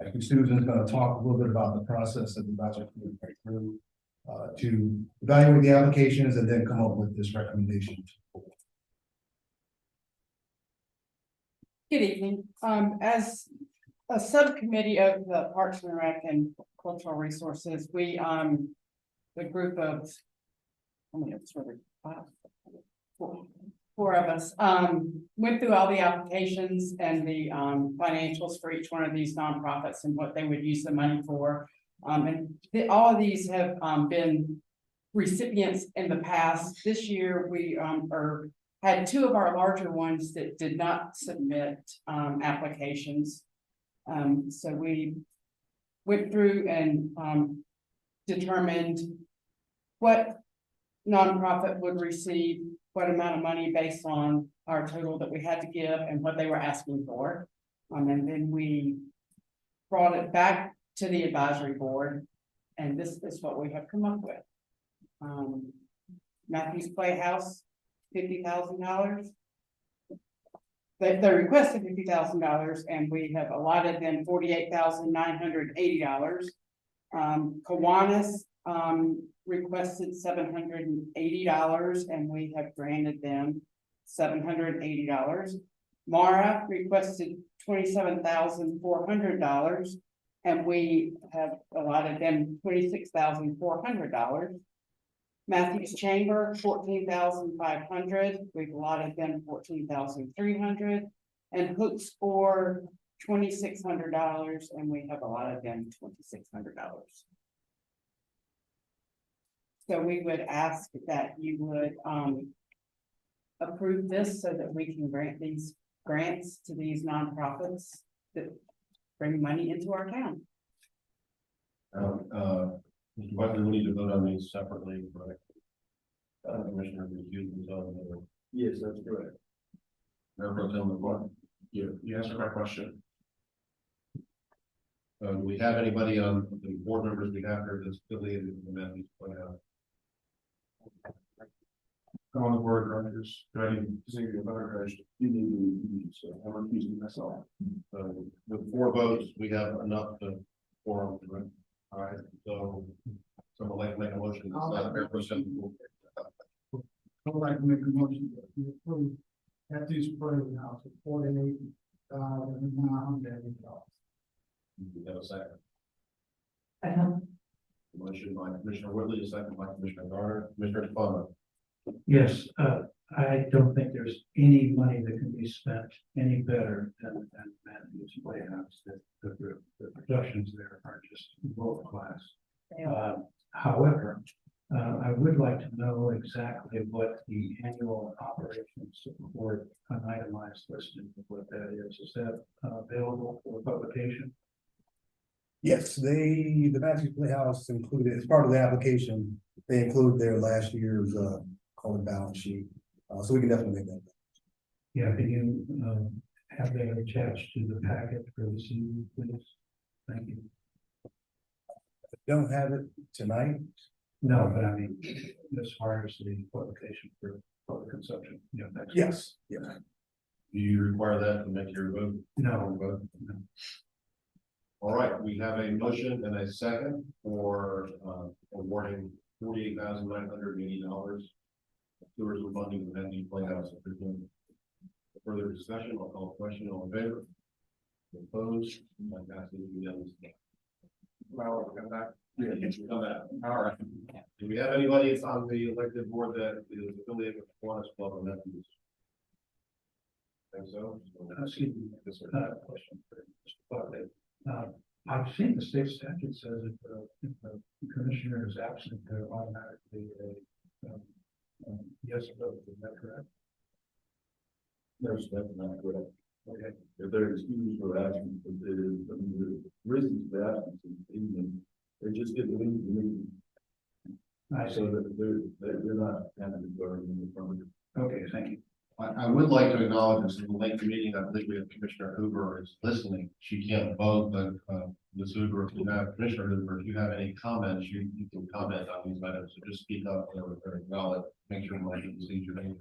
Actually, Susan's going to talk a little bit about the process that the advisory committee went through to evaluate the applications and then come up with this recommendation. Good evening. As a subcommittee of the Parks and Rec and Cultural Resources, we, the group of, I mean, it's really four of us, went through all the applications and the financials for each one of these nonprofits and what they would use the money for. All of these have been recipients in the past. This year, we had two of our larger ones that did not submit applications. So we went through and determined what nonprofit would receive what amount of money based on our total that we had to give and what they were asking for. And then we brought it back to the advisory board, and this is what we have come up with. Matthews Playhouse, $50,000. They requested $50,000, and we have allotted them $48,980. Kiwanis requested $780, and we have granted them $780. Mara requested $27,400, and we have allotted them $26,400. Matthews Chamber, $14,500. We've allotted them $14,300, and Hooks for $2,600, and we have allotted them $2,600. So we would ask that you would, approve this so that we can grant these grants to these nonprofits that bring money into our town. Mr. Butler, we need to vote on these separately, right? Commissioner recused himself. Yes, that's correct. Mayor Pro Tem LeBlanc. You answered my question. Do we have anybody on the board members we have here that's affiliated with the Matthews Playhouse? I'm on the board of directors. Do I need to say another question? You need to, so I'm recusing myself. With 4 votes, we have enough to quorum, right? All right, so someone like to make a motion. Mayor Pro Tem. I'd like to make a motion that we approve Matthews Playhouse for $48,980. We have a second. Second. Motion by Commissioner Whitley, a second by Commissioner Garner. Commissioner Tefano. Yes, I don't think there's any money that can be spent any better than Matthew's Playhouse. The productions there are just world class. However, I would like to know exactly what the annual operations support, an itemized listing of what that is. Is that available for publication? Yes, the Matthews Playhouse included, as part of the application, they include their last year's, call it balance sheet. So we can definitely make that. Yeah, can you have that attached to the packet for this evening, please? Thank you. Don't have it tonight. No, but I mean, as far as the publication for public consumption, next. Yes, yeah. Do you require that to make your vote? No. Vote? All right, we have a motion and a second for awarding $48,980. Tourism funding the Matthews Playhouse. Further discussion, I'll call a question. All in favor? Opposed? That passes unanimously. Well, come back. Yeah, you can come back. All right. Do we have anybody that's on the elected board that is affiliated with the Kiwanis Club of Matthews? Think so? Excuse me, question for Mr. Buckley. I've seen the state statute says if the commissioner is absent, they're automatically a yes vote. Is that correct? That's not correct. Okay. If they're excused for absence, if the reasons for absence is evening, they just get to leave the meeting. I So see. that they're not having to go in the front. Okay, thank you. I would like to acknowledge this in the late meeting. I believe we have Commissioner Hoover is listening. She can't vote, but Ms. Hoover, if you have Commissioner Hoover, if you have any comments, you can comment on these items. So just speak up or acknowledge. Make sure my can see your name.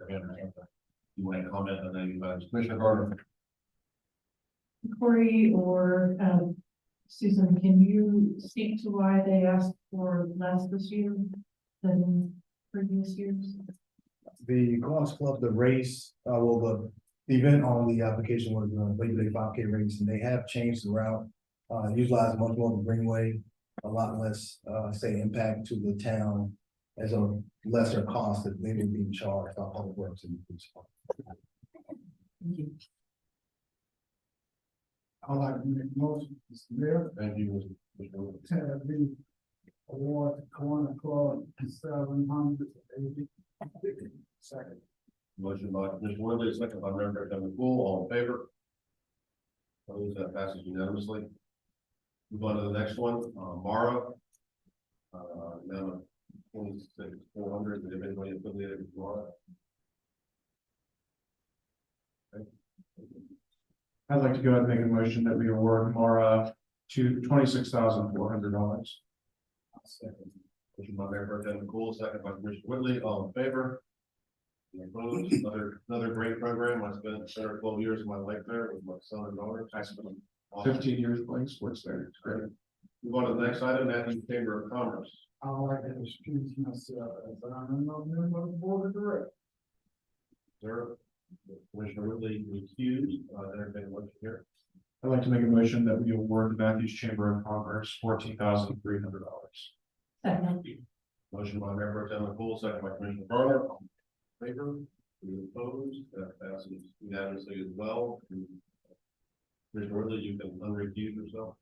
You want to comment on any items, Commissioner Gardner? Corey or Susan, can you speak to why they asked for less this year than previous years? The Kiwanis Club, the race, the event on the application was Labor Day 5K race, and they have changed the route. Utilize much more of the greenway, a lot less, say, impact to the town as a lesser cost that they would be charged by public works and police. Thank you. I'd like to make a motion, Mr. Mayor, Thank you, Mr. Hoover. to have the award to Kiwanis Club $780. Second. Motion by Commissioner Whitley, second by Member Pro Tem McCool. All in favor? Opposed? That passes unanimously. Move on to the next one, Mara. Now, 26,400. Is anybody affiliated with Mara? Okay. I'd like to go ahead and make a motion that we award Mara to $26,400. Motion by Mayor Pro Tem McCool, second by Commissioner Whitley. All in favor? Any opposed? Another great program. I spent 10 or 12 years of my life there with my son and daughter. I spent 15 years playing sports there. It's great. Move on to the next item, Matthews Chamber of Commerce. I'd like to excuse myself as I'm not a member of the board of directors. Sir, Commissioner Whitley recused. Entertained motion here. I'd like to make a motion that we award the Matthews Chamber of Commerce $14,300. Second. Motion by Mayor Pro Tem McCool, second by Commissioner Garner. All in favor? Any opposed? That passes unanimously as well. Commissioner Whitley, you can unrecuse yourself.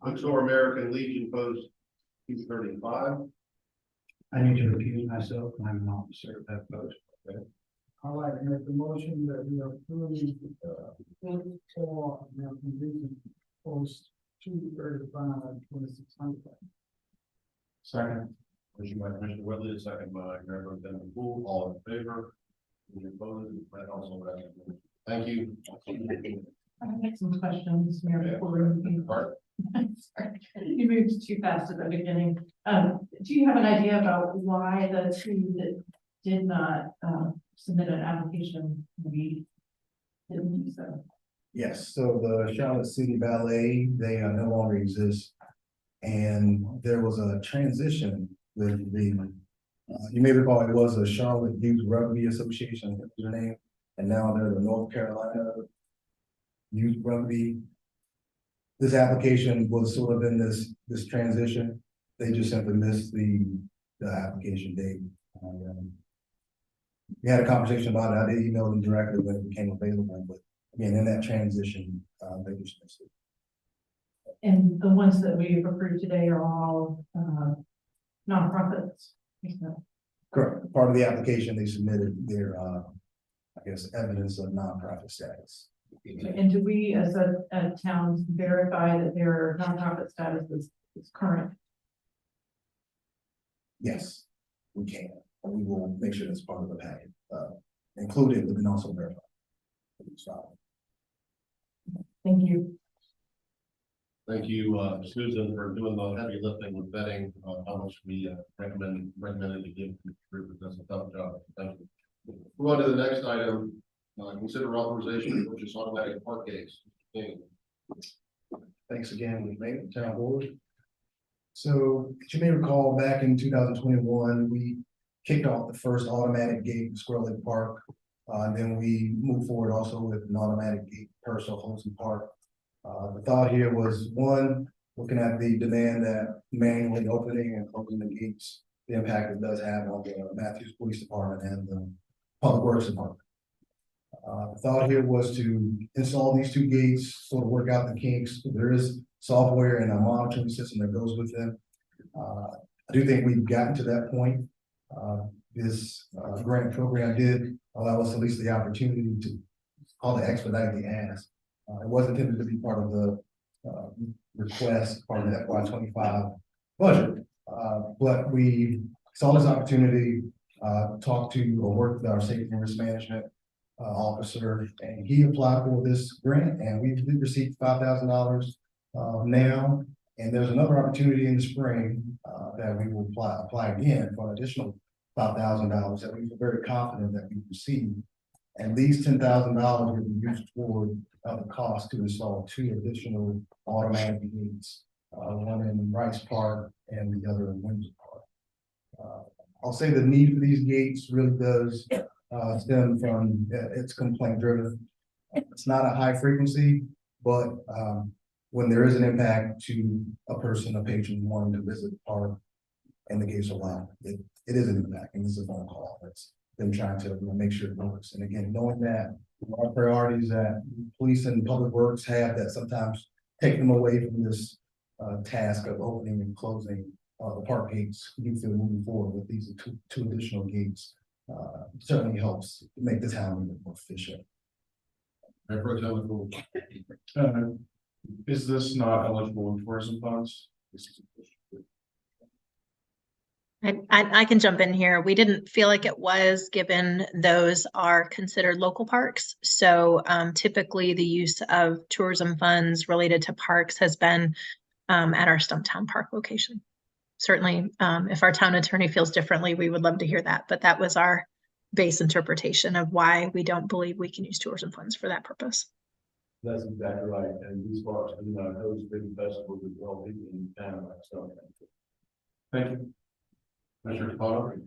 Bookstore American Legion Post 235. I need to recuse myself, I'm an officer of that post. All right, I make the motion that we approve, for, condition post 235-2600. Second. Motion by Commissioner Whitley, second by Mayor Pro Tem Poole, all in favor? Any opposed? That also passes. Thank you. I have some questions, Mayor, before we. Art? Sorry, you moved too fast at the beginning. Do you have an idea about why the two that did not, submit an application, maybe didn't do so? Yes, so the Charlotte City Ballet, they no longer exist. And there was a transition with the, you may recall it was a Charlotte Youth Rugby Association, that's their name. And now they're the North Carolina Youth Rugby. This application was sort of in this transition. They just simply missed the application date. We had a conversation about it. I did email them directly when it became available, but again, in that transition, they just missed it. And the ones that we've approved today are all, nonprofits. Correct. Part of the application, they submitted their, I guess, evidence of nonprofit status. And do we, as a town, verify that their nonprofit status is current? Yes, we can. We will make sure that's part of the packet, included, but then also verify. Thank you. Thank you, Susan, for doing the heavy lifting with vetting, how much we recommended to give to the group. That's a tough job. Thank you. Move on to the next item. Consider authorization to purchase automatic park gates. Thanks again, we made it, town board. So, as you may recall, back in 2021, we kicked off the first automatic gate in Squirrel Lake Park. And then we moved forward also with an automatic gate Purcell Holson Park. The thought here was, one, looking at the demand that manually opening and closing the gates, the impact it does have on the Matthews Police Department and the Public Works Department. The thought here was to install these two gates, sort of work out the kinks. There is software and a monitoring system that goes with them. I do think we've gotten to that point. This grant program did allow us at least the opportunity to call it expedite the ask. It wasn't intended to be part of the request, part of the FY25 budget. But we saw this opportunity, talked to or worked with our safety and risk management officer, and he applied for this grant, and we did receive $5,000 now. And there's another opportunity in the spring that we will apply again for an additional $5,000 that we feel very confident that we receive. And these $10,000 will be used toward the cost to install two additional automatic gates, one in Rice Park and the other in Windsor Park. I'll say the need for these gates really does stem from it's complaint driven. It's not a high frequency, but when there is an impact to a person, a patron wanting to visit the park and the gates are locked, it is an impact, and this is a phone call. It's them trying to make sure it works. And again, knowing that our priorities that police and public works have that sometimes take them away from this task of opening and closing the park gates, we feel moving forward with these two additional gates certainly helps make the town a little bit more efficient. Is this not eligible in tourism funds? I can jump in here. We didn't feel like it was, given those are considered local parks. So typically the use of tourism funds related to parks has been at our Stumptown Park location. Certainly, if our town attorney feels differently, we would love to hear that. But that was our base interpretation of why we don't believe we can use tourism funds for that purpose. That's exactly right. And these parks do not host big festivals as well in town like Stumptown. Thank you. Commissioner Potter?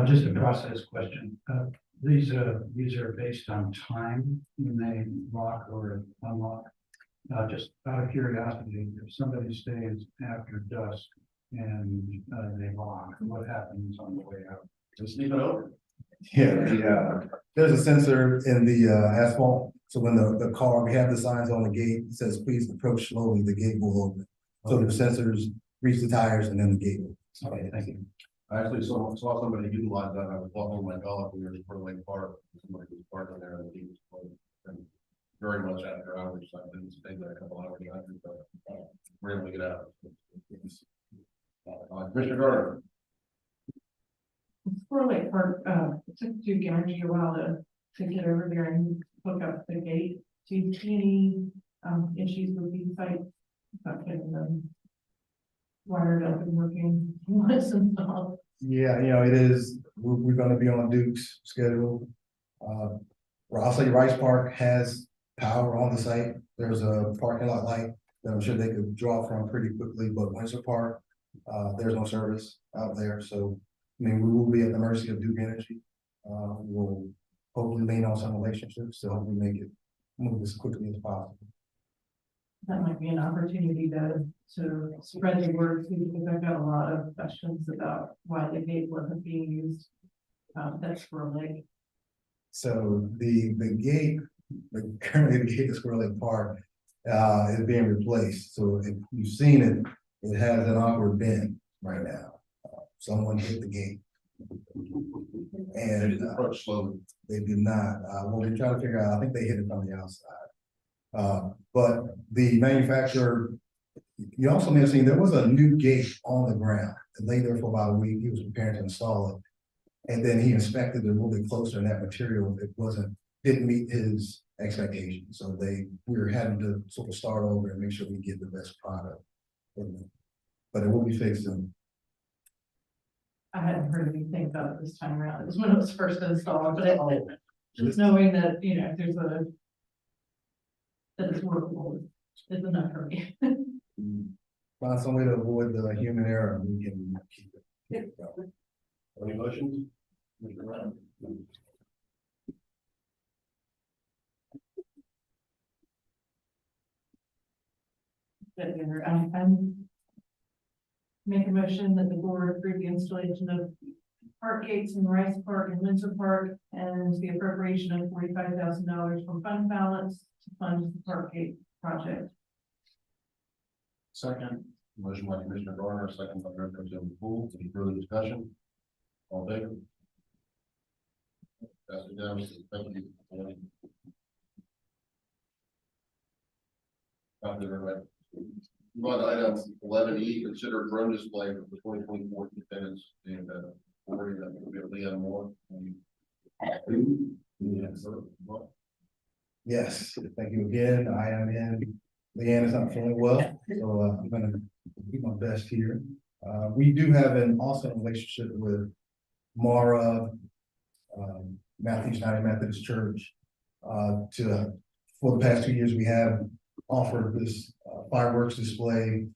Just a process question. These are based on time when they lock or unlock. Just out of curiosity, if somebody stays after dusk and they lock, what happens on the way out? Just leave it open. Yeah, there's a sensor in the asphalt. So when the car, we have the signs on the gate, it says, please approach slowly, the gate will open. So the sensors reach the tires and then the gate will. Okay, thank you. I actually saw somebody utilize that. I was walking my dog near the Spur Lake Park. Somebody was parking there and he was closed. And very much after hours, so I didn't stay there a couple hours after, but we're able to get out. Commissioner Gardner. Spur Lake Park, it took Duke Energy a while to get over there and hook up the gate. Do you see any, issues with these sites? About getting them wired up and working, once and all? Yeah, it is, we're gonna be on Duke's schedule. Well, I'll say Rice Park has power on the site. There's a parking lot light that I'm sure they could draw from pretty quickly, but Windsor Park, there's no service out there, so. I mean, we will be at the mercy of Duke Energy. We'll hopefully lean on some relationships to hopefully make it move as quickly as possible. That might be an opportunity to spread the word, too, because I've got a lot of questions about why the gate wasn't being used. That's Spur Lake. So the gate, currently the gate at Squirrel Lake Park, is being replaced. So if you've seen it, it has an awkward bend right now. Someone hit the gate. And Approach slowly. they did not, well, they're trying to figure out, I think they hit it from the outside. But the manufacturer, you also may have seen, there was a new gate on the ground. It lay there for about a week. He was preparing to install it. And then he inspected it a little bit closer, and that material, didn't meet his expectations. So we were having to sort of start over and make sure we get the best product. But it will be fixed soon. I hadn't heard anything about it this time around. It was when it was first installed, but just knowing that, if there's that it's workable is enough for me. Find some way to avoid the human error, and we can keep it. Any motions? Mr. Brown? I'm make a motion that the board approve the installation of park gates in Rice Park and Windsor Park and the appropriation of $45,000 from fund balance to fund the park gate project. Second. Motion by Commissioner Gardner, second by Mayor Pro Tem Poole. Any further discussion? All in favor? That's unanimous. Thank you. Copy of everybody. Move on to item 11E, consider drone display for the 2024 Independence Day event. Forwarding that will be Leanne Moore. Yes, thank you again. I am in. Leanne is not feeling well, so I'm gonna do my best here. We do have an awesome relationship with Mara, Matthews United Methodist Church. For the past 2 years, we have offered this fireworks display.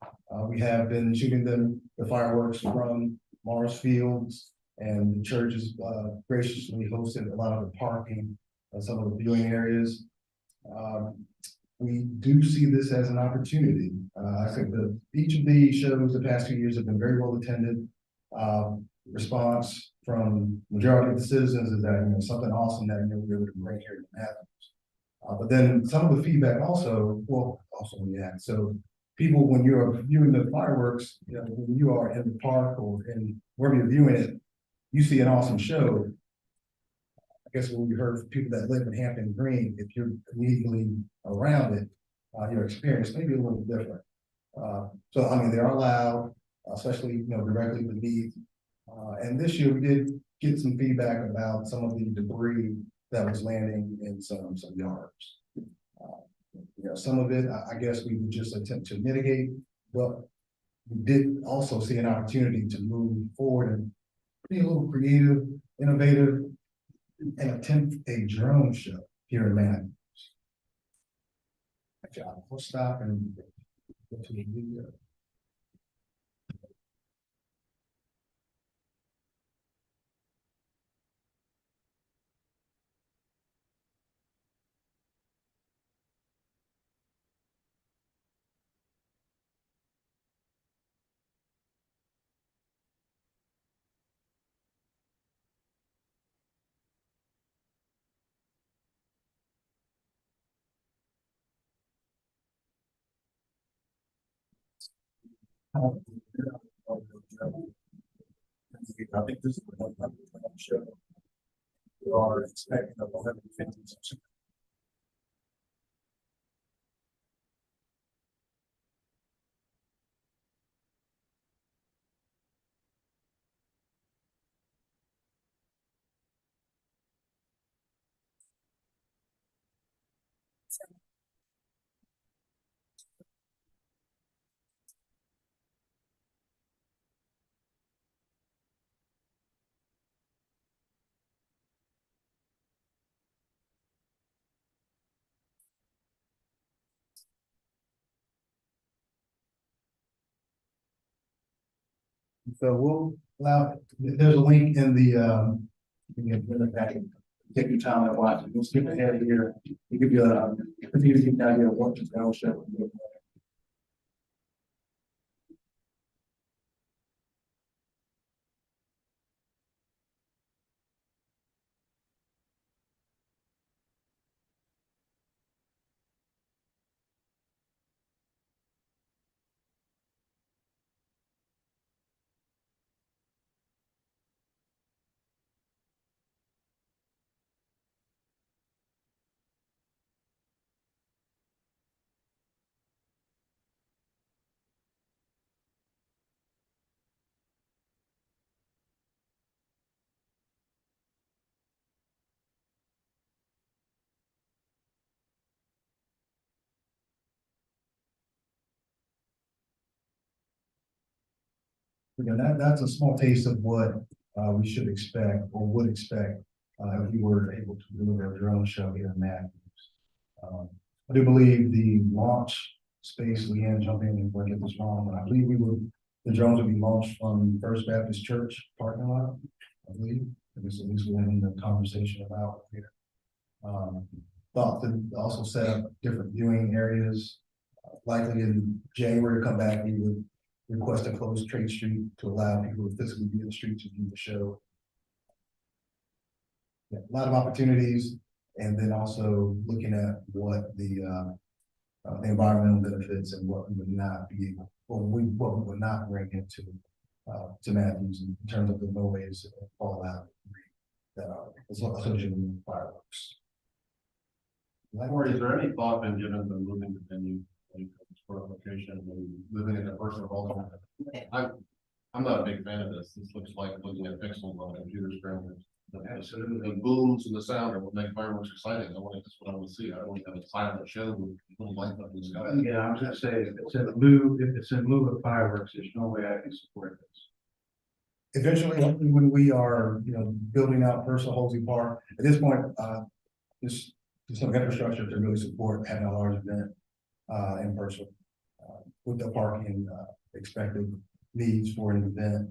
We have been shooting the fireworks from Mars Fields, and the church has graciously hosted a lot of the parking and some of the viewing areas. We do see this as an opportunity. I think that each of the shows the past 2 years have been very well attended. Response from majority of the citizens is that something awesome that we're able to bring here to Athens. But then some of the feedback also so people, when you're viewing the fireworks, when you are in the park or in wherever you're viewing it, you see an awesome show. I guess when you heard from people that live in Hampton Green, if you're immediately around it, your experience may be a little different. So I mean, they are loud, especially directly beneath. And this year we did get some feedback about some of the debris that was landing in some yards. Some of it, I guess we would just attempt to mitigate, but we did also see an opportunity to move forward and be a little creative, innovative, and attempt a drone show here in Matthews. We'll stop and go to the video. I think this is the one show. We are expecting a 150. So we'll allow, there's a link in the, in the back. Take your time and watch it. We'll skip ahead here. We'll give you a, confusing idea of what the drill show will look like. That's a small taste of what we should expect or would expect if we were able to deliver a drone show here in Matthews. I do believe the launch space, Leanne, jump in if I get this wrong, I believe the drones will be launched from First Baptist Church parking lot, I believe. This at least we're having the conversation about here. Thought to also set up different viewing areas. Likely in January to come back, we would request a closed Trade Street to allow people to physically be in the street to view the show. Yeah, a lot of opportunities, and then also looking at what the environmental benefits and what we would not be able, or what we would not bring into to Matthews in terms of the noise and fallout that are associated with fireworks. Is there any thought been given to moving the venue for location and living in a personal home? I'm not a big fan of this. This looks like looking at pixels on a computer screen. The booms and the sound are what make fireworks exciting. That's what I want to see. I don't want to have a silent show with little light up in the sky. Yeah, I was gonna say, if it's in lieu of fireworks, there's no way I can support this. Eventually, hopefully, when we are, building out Personal Halsey Park, at this point, there's some infrastructure to really support having a large event in person with the parking expected needs for an event.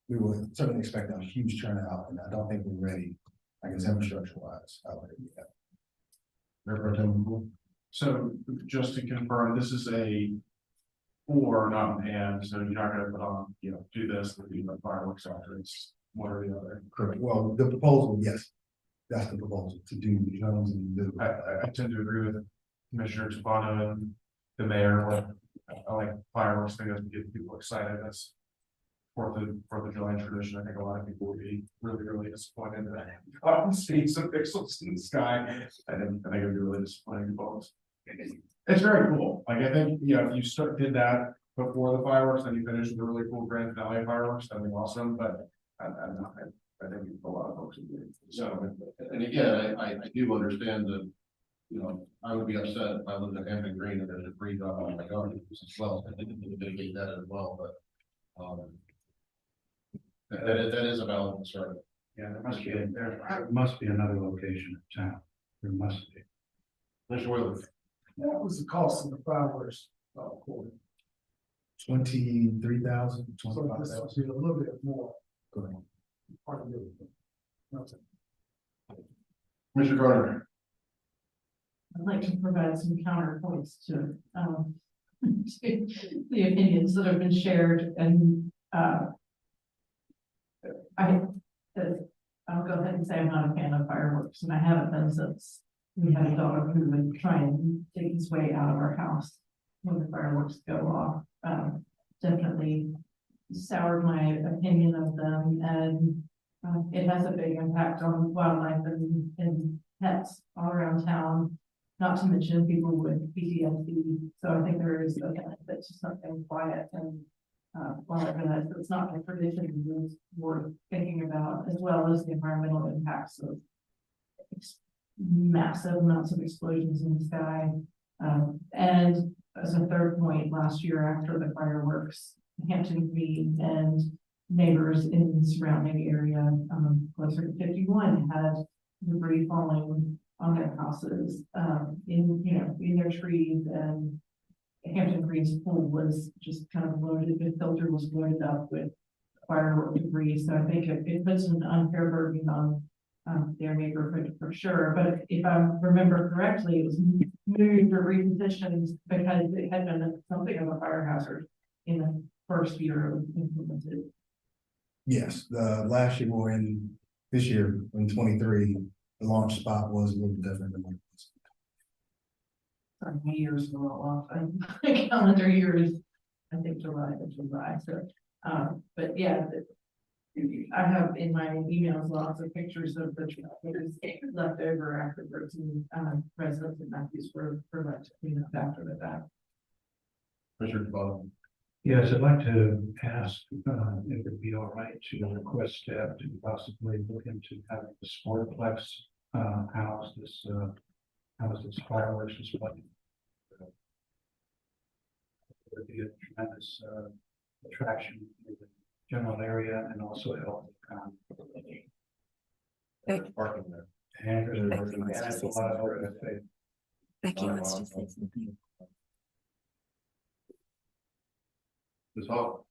We will certainly expect a huge turnout, and I don't think we're ready, I guess, infrastructure wise. So just to confirm, this is a or not an and, so you're not gonna put on, do this, and do the fireworks after, it's one or the other. Correct. Well, the proposal, yes, that's the proposal, to do the drones and do. I tend to agree with Commissioner Tavano and the mayor. I like fireworks, thing that get people excited. That's Fourth of July tradition. I think a lot of people would be really disappointed that I don't see some pixels in the sky. I think it'd be really disappointing to folks. It's very cool. Like, I think, if you did that before the fireworks, then you finish with a really cool grand finale fireworks, that'd be awesome. But I think a lot of folks would do. So, and again, I do understand that, I would be upset if I lived in Hampton Green and there's a free drop on my garden as well. I think we mitigate that as well, but that is a valid concern. Yeah, there must be another location in town. There must be. Mr. Willis. What was the cost of the fireworks? 23,000, So 25,000. this will be a little bit more. Correct. Mr. Carter. I'd like to provide some counterpoints to the opinions that have been shared, and I'll go ahead and say I'm not a fan of fireworks, and I haven't been since we had a dog who would try and dig his way out of our house when the fireworks go off. Definitely soured my opinion of them, and it has a big impact on wildlife and pets all around town. Not to mention people with PTSD. So I think there is a benefit to something quiet and well, I realize it's not my tradition, it's worth thinking about, as well as the environmental impacts of massive amounts of explosions in the sky. And as a third point, last year after the fireworks, Hampton Green and neighbors in the surrounding area, closer to 51, had debris falling on their houses, in their trees, and Hampton Green's pool was just kind of loaded, the filter was loaded up with firework debris, so I think it puts an unfair burden on their neighborhood for sure, but if I remember correctly, it was moved or repositioned because it had been something of a fire hazard in the first year it was implemented. Yes, the last year or in this year, in 23, the launch spot was a little different than what it was. Sorry, my years are all off, calendar year is, I think July, so, but yeah, I have in my emails lots of pictures of the truck that is left over afterwards, and residents in Matthews were left to clean up after the fact. Commissioner DeBonne. Yes, I'd like to ask, if it'd be all right to request staff to possibly look into having the Sportplex, house this fireworks display. It would be a tremendous, attraction in the general area and also help. Parking there. And there's a lot of other things. Becky wants to say something. Ms. Hall.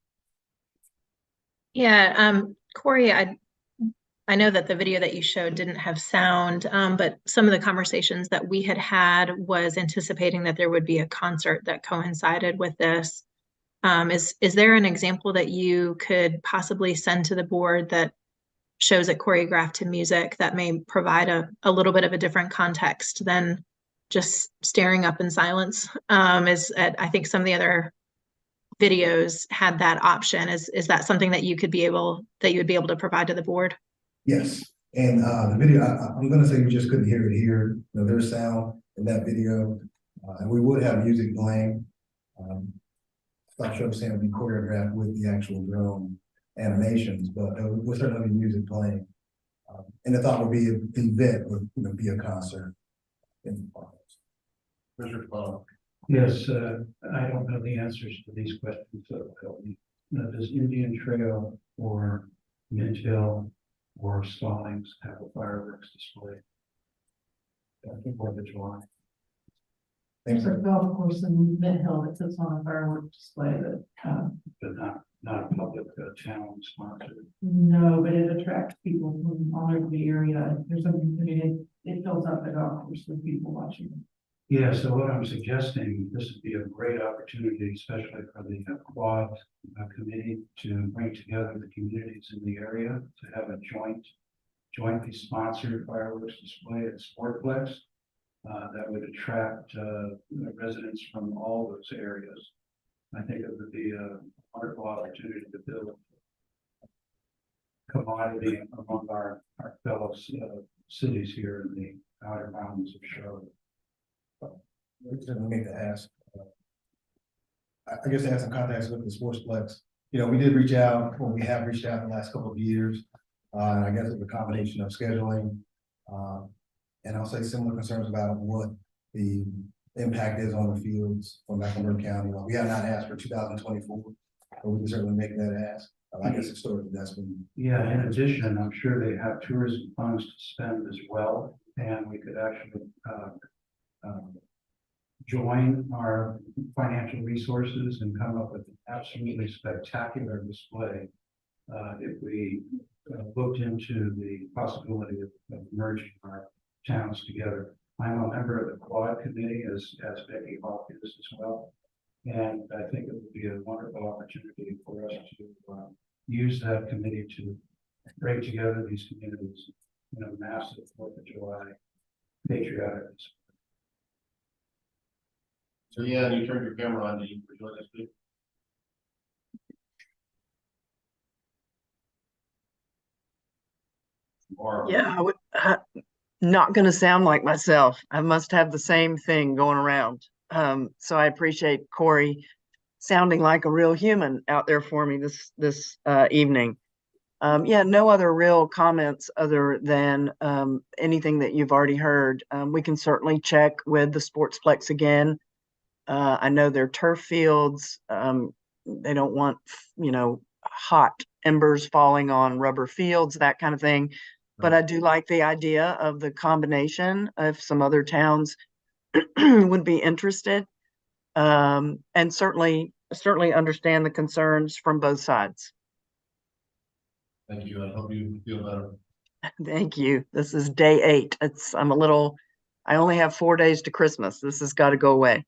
Yeah, Corey, I know that the video that you showed didn't have sound, but some of the conversations that we had was anticipating that there would be a concert that coincided with this. Is there an example that you could possibly send to the board that shows it choreographed to music that may provide a little bit of a different context than just staring up in silence? I think some of the other videos had that option. Is that something that you would be able to provide to the board? Yes, and the video, I'm gonna say you just couldn't hear it here. You know, there's sound in that video, and we would have music playing. Like Joe was saying, it would be choreographed with the actual drone animations, but there would certainly be music playing. And the thought would be an event would, be a concert in the park. Commissioner DeBonne. Yes, I don't know the answers to these questions, so help me. Does Indian Trail or Mint Hill or Stallings have a fireworks display? I think 4th of July. There's a golf course in Mint Hill that sits on a fireworks display that, But not a public town sponsor. no, but it attracts people from all over the area. It fills up the golf course with people watching. Yeah, so what I'm suggesting, this would be a great opportunity, especially for the quad committee, to bring together the communities in the area to have a jointly sponsored fireworks display at Sportplex. That would attract residents from all those areas. I think it would be a wonderful opportunity to build commodity among our fellow cities here in the outer bounds of Charlotte. We need to ask. I guess to have some contacts with the Sportsplex. We did reach out, or we have reached out in the last couple of years. And I guess it's a combination of scheduling, and I'll say similar concerns about what the impact is on the fields from Mecklenburg County. We have not asked for 2024, but we can certainly make that ask. I guess historically that's been. Yeah, in addition, I'm sure they have tourism funds to spend as well, and we could actually join our financial resources and come up with an absolutely spectacular display if we looked into the possibility of merging our towns together. I'm a member of the quad committee as Becky Hawk is as well. And I think it would be a wonderful opportunity for us to use that committee to bring together these communities in a massive 4th of July patriotic display. So yeah, you turned your camera on, would you like to speak? Or Yeah, not gonna sound like myself. I must have the same thing going around. So I appreciate Corey sounding like a real human out there for me this evening. Yeah, no other real comments other than anything that you've already heard. We can certainly check with the Sportsplex again. I know their turf fields. They don't want, hot embers falling on rubber fields, that kind of thing. But I do like the idea of the combination if some other towns would be interested. And certainly understand the concerns from both sides. thank you. I hope you feel better. Thank you. This is day 8. I only have 4 days to Christmas. This has got to go away.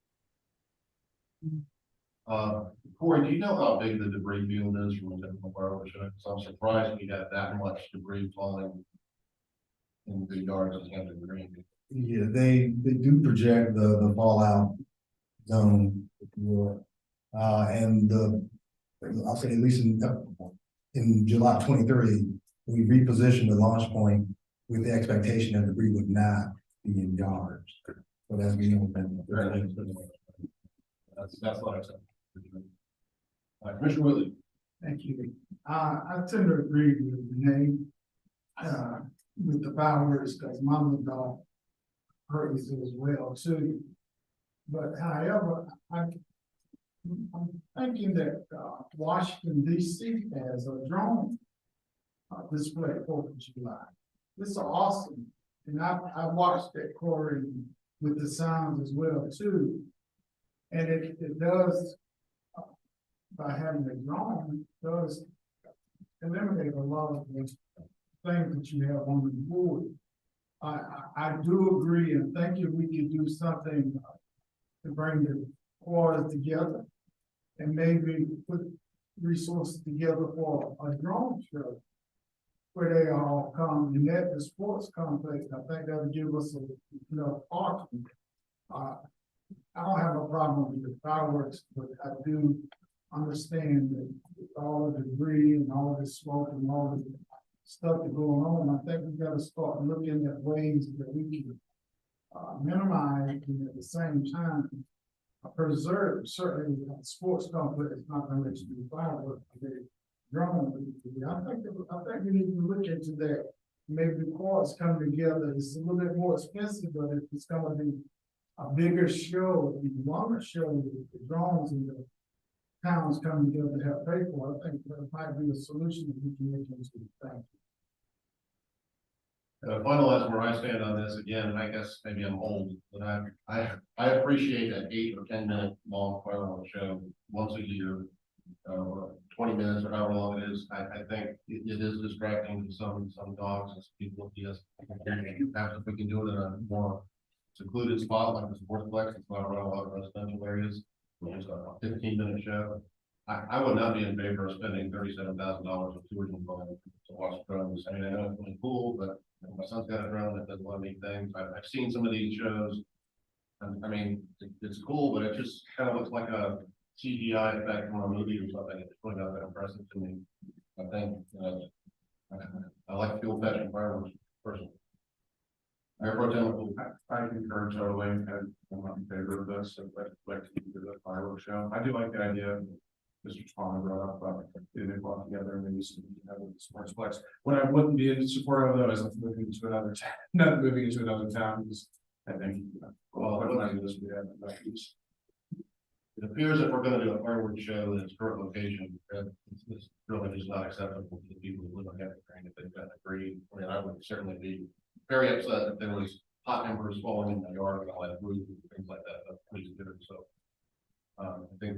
Corey, do you know how big the debris field is from a typical fireworks show? So I'm surprised we got that much debris falling in the yards of Hampton Green. Yeah, they do project the fallout zone, if you will. And I'll say at least in July 23, we repositioned the launch point with the expectation that debris would not be in yards. But as we know, that's what I said. Commissioner Whitley. Thank you. I tend to agree with Renee, with the fireworks, because my little dog hurts as well too. But however, I'm thinking that Washington DC has a drone display 4th of July. This is awesome, and I watched that, Corey, with the sounds as well too. And it does, by having a drone, does eliminate a lot of the things that you have on the board. I do agree, and think if we could do something to bring the quarters together and maybe put resources together for a drone show where they all come and at the sports complex. I think that would give us parking. I don't have a problem with the fireworks, but I do understand that with all the debris and all the smoke and all the stuff that's going on, I think we got to start looking at ways that we can minimize and at the same time preserve. Certainly, the sports complex is not going to let you do fireworks. Drone. I think we need to look into that. Maybe the courts come together. It's a little bit more expensive, but if it's going to be a bigger show, a longer show with the drones and the towns coming together to help pay for it, I think that might be a solution that we can make into the thing. Finalize where I stand on this again, and I guess maybe I'm old, but I appreciate that 8 or 10 minute long fireworks show once a year, 20 minutes or however long it is. I think it is distracting to some dogs and some people. Yes, perhaps if we can do it in a more secluded spot like the Sportsplex, it's not around a lot of residential areas. Just a 15-minute show. I would not be in favor of spending $37,000 on tourism money to watch drones. I mean, I know it's really cool, but my son's got a drone that does a lot of neat things. I've seen some of these shows. I mean, it's cool, but it just kind of looks like a CGI effect from a movie or something. It's really not that impressive to me. I think I like fuel fashion fireworks personally. I concur totally, and I'm not in favor of this. I'd like to do the fireworks show. I do like the idea Mr. Palmer brought up about getting it all together and maybe some Sportsplex. What I wouldn't be in support of though is moving into another town, not moving into another town, because I think it appears that we're going to do a fireworks show in its current location. It's really just not acceptable to the people who live on Hampton Green if they've got a green. I mean, I would certainly be very upset if there was hot embers falling in my yard and all that roof and things like that. That's pretty different. So I think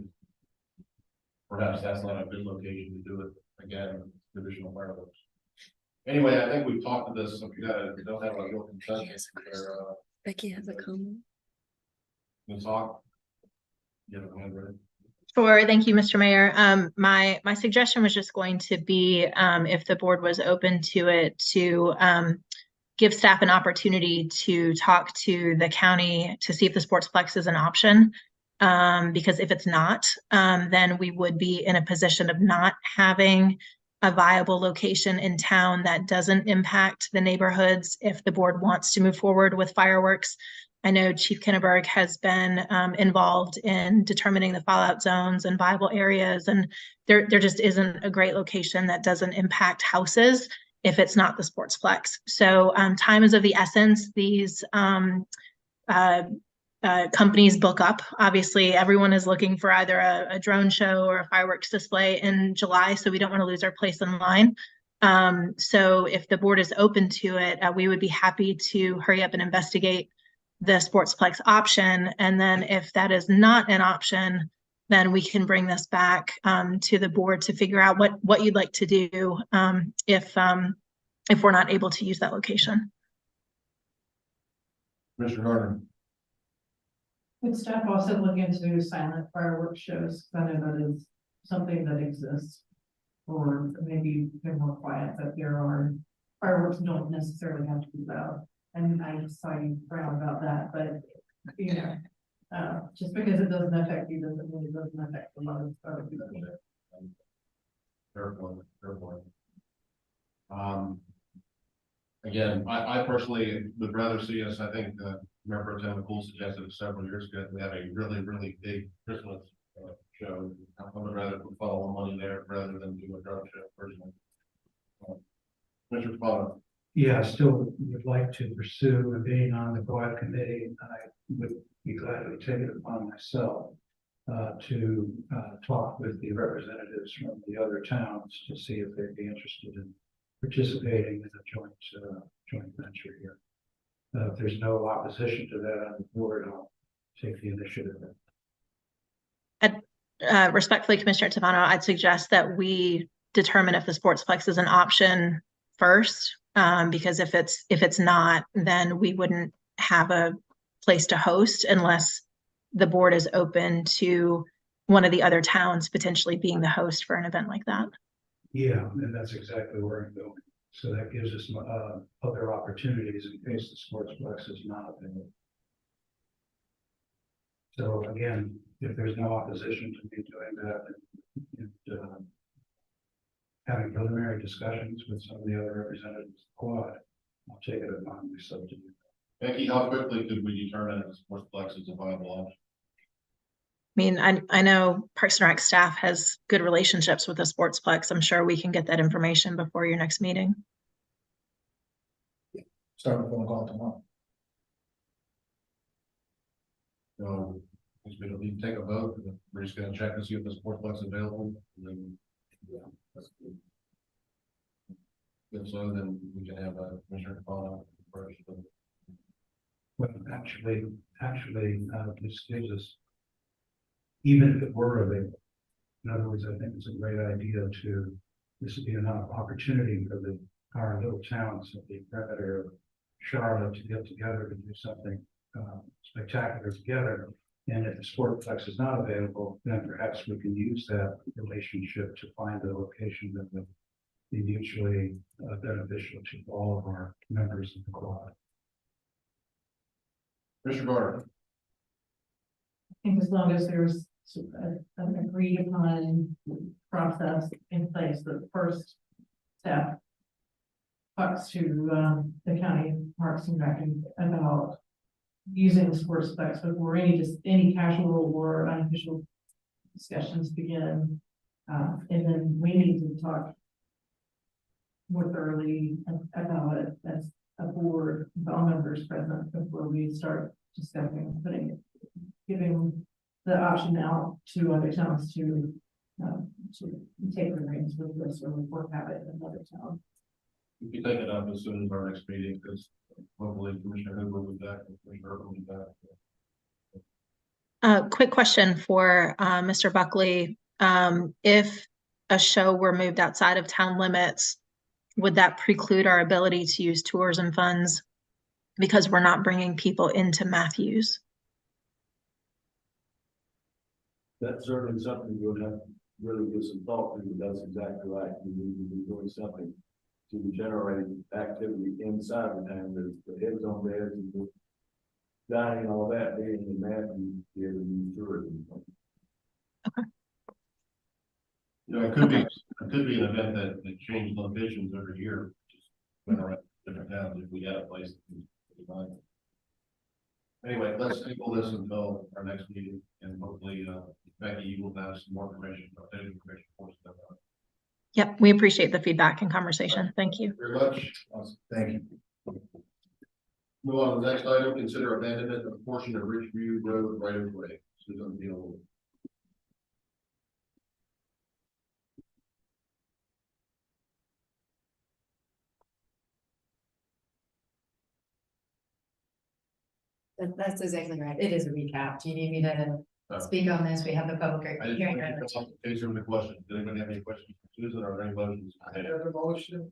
perhaps that's not a good location to do it again, traditional fireworks. Anyway, I think we've talked to this. So if you don't have a real consensus there, Becky has a comment. Ms. Hawk, you have a hand ready. Sure. Thank you, Mr. Mayor. My suggestion was just going to be, if the board was open to it, to give staff an opportunity to talk to the county to see if the Sportsplex is an option. Because if it's not, then we would be in a position of not having a viable location in town that doesn't impact the neighborhoods if the board wants to move forward with fireworks. I know Chief Kinneberg has been involved in determining the fallout zones and viable areas, and there just isn't a great location that doesn't impact houses if it's not the sportsplex. So time is of the essence. These companies book up. Obviously, everyone is looking for either a drone show or a fireworks display in July, so we don't want to lose our place in line. So if the board is open to it, we would be happy to hurry up and investigate the sportsplex option. And then if that is not an option, then we can bring this back to the board to figure out what you'd like to do if we're not able to use that location. Mr. Gardner. Would staff also look into silent fireworks shows? I know that is something that exists. Or maybe they're more quiet, but there are fireworks don't necessarily have to be loud. And I saw you frown about that, but you know, just because it doesn't affect you doesn't mean it doesn't affect a lot of other people. Fair point. Again, I personally would rather see us, I think, Mayor Pro Tem McCool suggested it several years ago, we have a really big Christmas show. I would rather put follow the money there rather than do a drone show personally. Mr. Spano. Yeah, I still would like to pursue being on the BOC committee. I would be glad to take it upon myself to talk with the representatives from the other towns to see if they'd be interested in participating in a joint venture here. If there's no opposition to that on the board, I'll take the initiative. Respectfully, Commissioner Tavano, I'd suggest that we determine if the sportsplex is an option first, because if it's not, then we wouldn't have a place to host unless the board is open to one of the other towns potentially being the host for an event like that. Yeah, and that's exactly where I'm going. So that gives us other opportunities in case the sportsplex is not available. So again, if there's no opposition to me doing that and having preliminary discussions with some of the other representatives of the quad, I'll take it upon myself to do that. Becky, how quickly could we determine if the sportsplex is a viable option? I mean, I know Parks and Rec staff has good relationships with the sportsplex. I'm sure we can get that information before your next meeting. Start with phone call tomorrow. So, I guess we don't need to take a vote. We're just gonna check and see if the sportsplex is available. And then, yeah, that's good. If so, then we can have a Commissioner follow first. Well, actually, this gives us, even if it were available, in other words, I think it's a great idea this would be an opportunity for our little towns at the perimeter of Charlotte to get together to do something spectacular together. And if the sportsplex is not available, then perhaps we can use that relationship to find a location that would be mutually beneficial to all of our members of the quad. Mr. Gardner. I think as long as there's an agreed upon process in place, the first step talks to the county Parks and Rec about using the sportsplex before any casual or unofficial discussions begin. And then we need to talk more thoroughly about it as a board, with all members present, before we start discussing giving the option out to other towns to take the reins with this or have it in another town. We can take it up as soon as our next meeting, because hopefully Commissioner Hoover will be back and Commissioner Irvin will be back. Quick question for Mr. Buckley. If a show were moved outside of town limits, would that preclude our ability to use tours and funds because we're not bringing people into Matthews? That's certainly something you'll have to really give some thought to, but that's exactly right. We need to be doing something to generate activity inside the town. There's the heads on beds and the dining and all that, being in Matthews, be able to use tourism. You know, it could be It could be an event that changes locations every year, just went around different towns if we had a place. Anyway, let's table this until our next meeting, and hopefully, Becky, you will have some more information, updated information for us. Yep, we appreciate the feedback and conversation. Thank you. Very much. Thank you. Move on to the next item, consider abandonment of a portion of Ridgeview Road right of way. Susan Beal. That's exactly right. It is a recap. Do you need me to speak on this? We have the public I just hearing. want to in case there were any questions. Did anybody have any questions for Susan or any motions? I have a motion.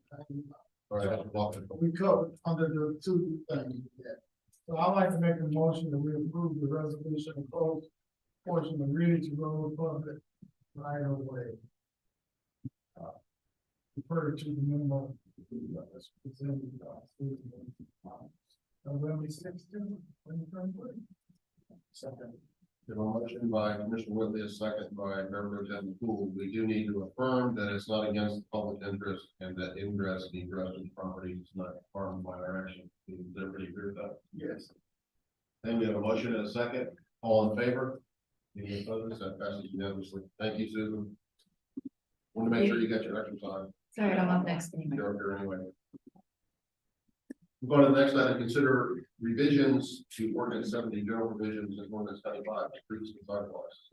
All right, welcome. We covered under the two things. Yeah. So I'd like to make a motion that we approve the resolution of close portion of Ridge Road public right of way. Refer to the memo. That's presented, November 16th, 2023. Second. There's a motion by Commissioner Whitley, a second by Member Pro Tem Poole. We do need to affirm that it's not against the public interest and that ingress and egress of the property is not harmed by our action. Is everybody agree with that? Yes. Then we have a motion and a second. All in favor? Any opposed? That passes unanimously. Thank you, Susan. Want to make sure you got your extra time. Sorry, I'm up next anyway. You're up here anyway. We'll go to the next item, consider revisions to ordinance 70, general provisions, and ordinance 95, streets and sidewalks.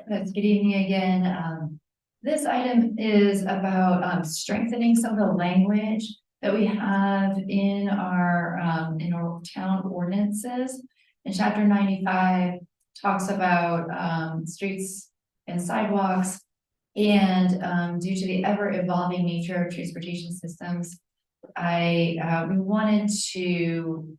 Yes, good evening again. This item is about strengthening some of the language that we have in our town ordinances. In chapter 95 talks about streets and sidewalks, and due to the ever evolving nature of transportation systems, we wanted to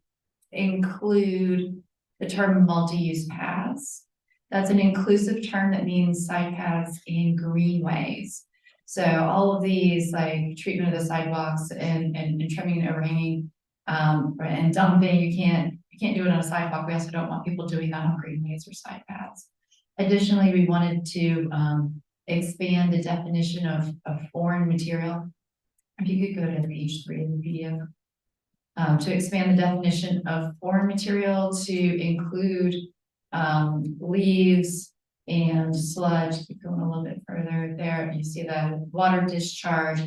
include the term multi-use paths. That's an inclusive term that means side paths and greenways. So all of these, like treatment of the sidewalks and trimming and overhanging, and dumping, you can't do it on a sidewalk. We also don't want people doing that on greenways or side paths. Additionally, we wanted to expand the definition of foreign material. If you could go to page 3 of the PDF, to expand the definition of foreign material to include leaves and sludge. Keep going a little bit further there. You see the water discharge.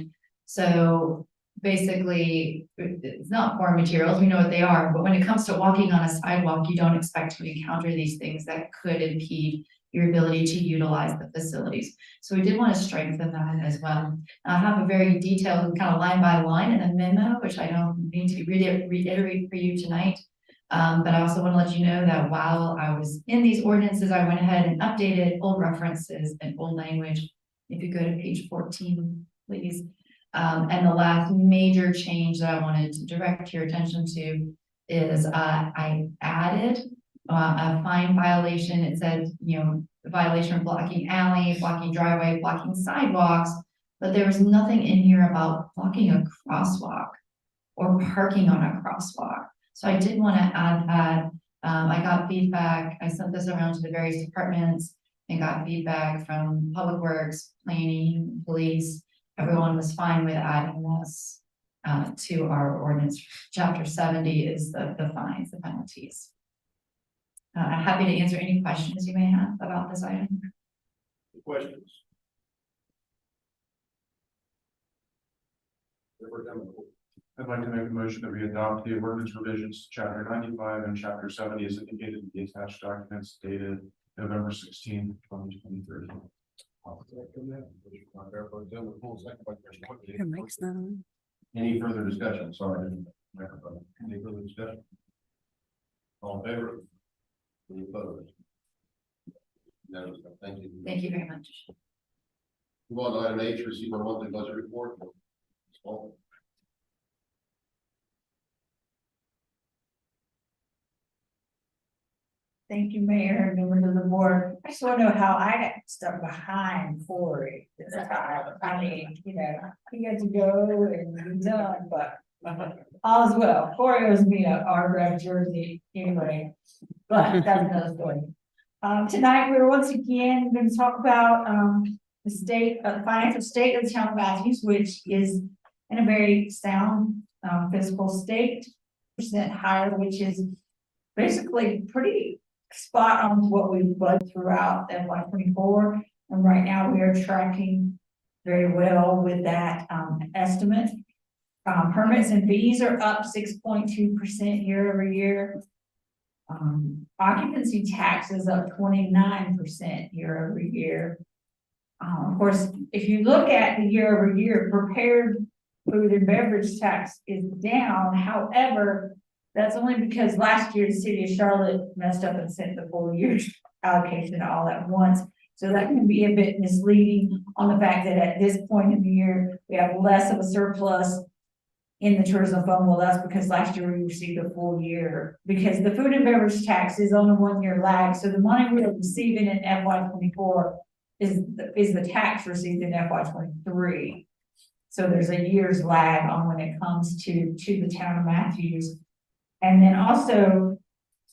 So basically, it's not foreign materials. We know what they are, but when it comes to walking on a sidewalk, you don't expect to encounter these things that could impede your ability to utilize the facilities. So we did want to strengthen that as well. I have a very detailed kind of line by line in a memo, which I don't need to reiterate for you tonight. But I also want to let you know that while I was in these ordinances, I went ahead and updated old references and old language. If you go to page 14, please. And the last major change that I wanted to direct your attention to is I added a fine violation. It said, violation of blocking alley, blocking driveway, blocking sidewalks, but there was nothing in here about blocking a crosswalk or parking on a crosswalk. So I did want to add that. I got feedback. I sent this around to the various departments and got feedback from Public Works, Planning, Police. Everyone was fine with adding this to our ordinance. Chapter 70 is the fines, the penalties. I'm happy to answer any questions you may have about this item. Questions? I'd like to make a motion that we adopt the ordinance revisions to chapter 95 and chapter 70 as indicated in the attached documents dated November 16, 2023. Your mic's not on. Any further discussion? Sorry, microphone. Any further discussion? All in favor? Any opposed? No, thank you. Thank you very much. Move on to item H, receive our monthly budget report. Thank you, Mayor, and members of the board. I just want to know how I got stuck behind Corey. I mean, he got to go and be done, but all's well. Corey owes me a autographed jersey anyway, but that's another story. Tonight, we're once again going to talk about the financial state of the town of Matthews, which is in a very sound, fiscal state. Percent higher, which is basically pretty spot on what we've budgeted throughout FY 24. And right now we are tracking very well with that, estimate. Permits and fees are up 6.2% year over year. Occupancy tax is up 29% year over year. Of course, if you look at the year over year, prepared food and beverage tax is down. However, that's only because last year the city of Charlotte messed up and sent the full year allocation all at once. So that can be a bit misleading on the fact that at this point in the year, we have less of a surplus in the tourism fund. Well, that's because last year we received a full year, because the food and beverage tax is on a 1 year lag. So the money we're receiving in FY 24 is the tax received in FY 23. So there's a year's lag on when it comes to the town of Matthews. And then also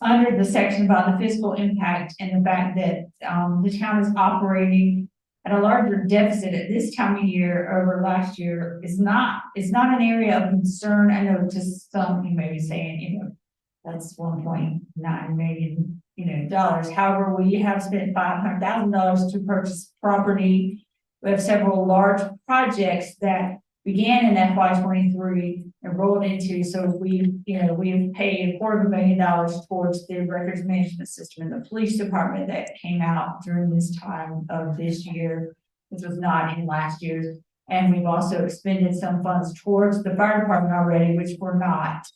under the section about the fiscal impact and the fact that the town is operating at a larger deficit at this time of year over last year is not an area of concern. I know to some you may be saying, that's $1.9 million, dollars. However, we have spent $500,000 to purchase property. We have several large projects that began in FY 23 and rolled into, so we've paid $250,000 towards the records management system in the police department that came out during this time of this year, which was not in last year's. And we've also expended some funds towards the fire department already, which were not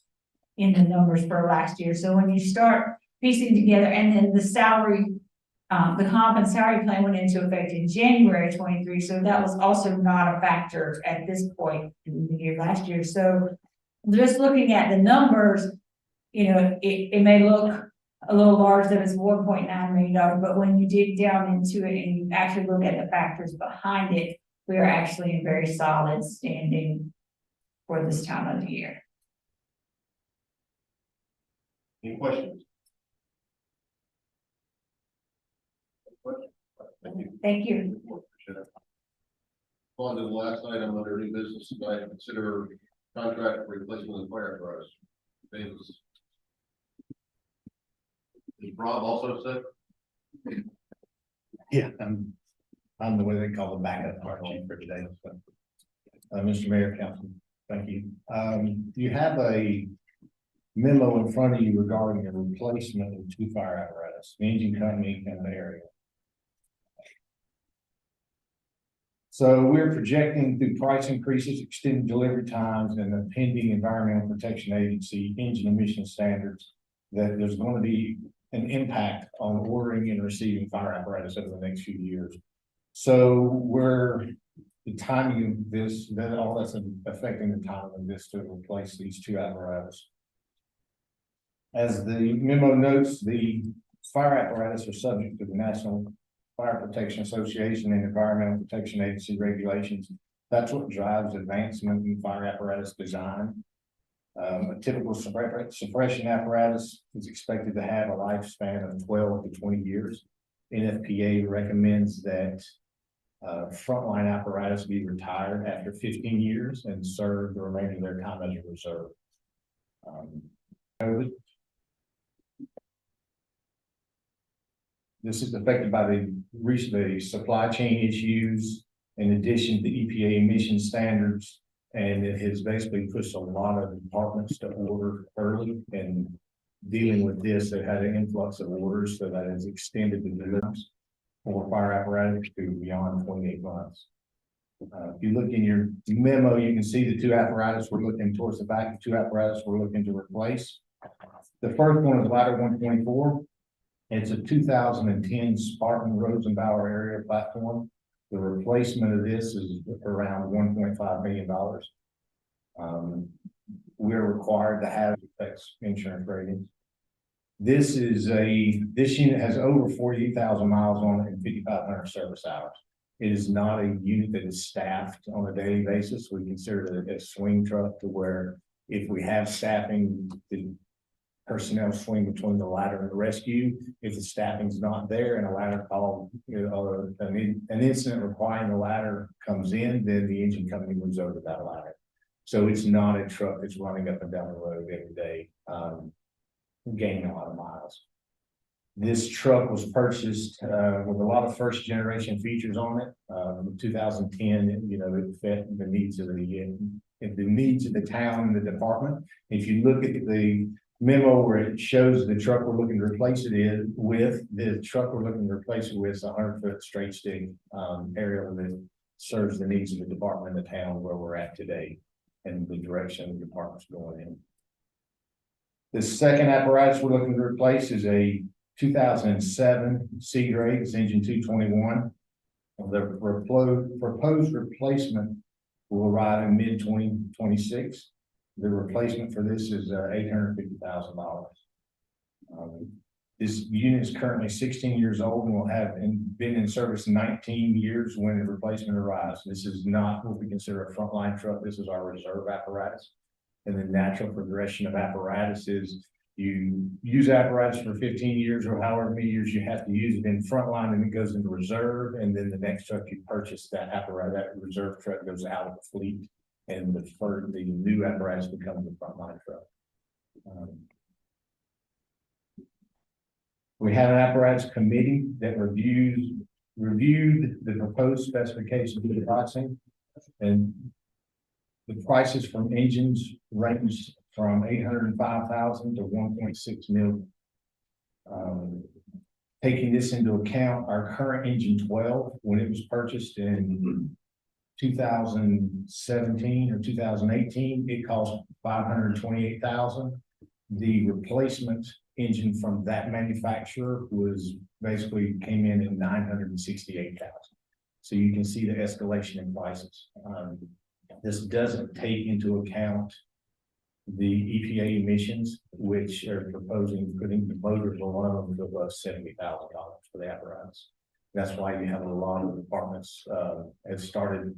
in the numbers for last year. So when you start piecing together, and then the salary, the comp and salary plan went into effect in January 23. So that was also not a factor at this point in the year last year. So just looking at the numbers, it may look a little large that it's $1.9 million, but when you dig down into it and you actually look at the factors behind it, we are actually in very solid standing for this time of the year. Any questions? Thank you. Thank you. On to the last item under new business, I consider contract replacement of fire apparatus. Is Rob also sick? Yeah, I'm the way they call the backup fire chief for today. So, Mr. Mayor, Council, thank you. You have a memo in front of you regarding a replacement of 2 fire apparatus, the engine company and the area. So we're projecting through price increases, extended delivery times, and the pending Environmental Protection Agency engine emission standards that there's going to be an impact on ordering and receiving fire apparatus over the next few years. So the timing of this, all that's affecting the timing of this to replace these 2 apparatus. As the memo notes, the fire apparatus are subject to the National Fire Protection Association and Environmental Protection Agency regulations. That's what drives advancement in fire apparatus design. A typical suppression apparatus is expected to have a lifespan of 12 to 20 years. NFPA recommends that frontline apparatus be retired after 15 years and serve the remainder of their time as a reserve. This is affected by the recent supply chain issues, in addition to EPA emission standards, and it has basically pushed a lot of departments to order early. And dealing with this, they had an influx of orders, so that has extended the deliveries for fire apparatus to beyond 28 months. If you look in your memo, you can see the 2 apparatus we're looking towards the back. The 2 apparatus we're looking to replace. The first one is ladder 124. It's a 2010 Spartan Rosenbauer area platform. The replacement of this is around $1.5 million. We're required to have insurance ratings. This unit has over 40,000 miles on it and 5,500 service hours. It is not a unit that is staffed on a daily basis. We consider it a swing truck, to where if we have staffing, personnel swing between the ladder and the rescue. If the staffing's not there and a ladder call, or an incident requiring a ladder comes in, then the engine company moves over to that ladder. So it's not a truck that's running up and down the road every day, gaining a lot of miles. This truck was purchased with a lot of first generation features on it. 2010, it fit the needs of the town and the department. If you look at the memo where it shows the truck we're looking to replace it with, the truck we're looking to replace it with is a 100-foot straight stick aerial that serves the needs of the department and the town where we're at today and the direction the department's going in. The second apparatus we're looking to replace is a 2007 C grade, it's engine 221. The proposed replacement will arrive in mid-2026. The replacement for this is $850,000. This unit is currently 16 years old and will have been in service 19 years when the replacement arrives. This is not what we consider a frontline truck. This is our reserve apparatus. And the natural progression of apparatus is you use apparatus for 15 years or however many years you have to use it in frontline, and it goes into reserve. And then the next truck you purchase, that apparatus, that reserve truck goes out of the fleet, and the new apparatus becomes the frontline truck. We have an apparatus committee that reviewed the proposed specifications of the pricing, and the prices from engines range from $805,000 to $1.6 million. Taking this into account, our current engine 12, when it was purchased in 2017 or 2018, it cost $528,000. The replacement engine from that manufacturer came in at $968,000. So you can see the escalation in prices. This doesn't take into account the EPA emissions, which are proposing putting the motors alone to above $70,000 for the apparatus. That's why you have a lot of departments have started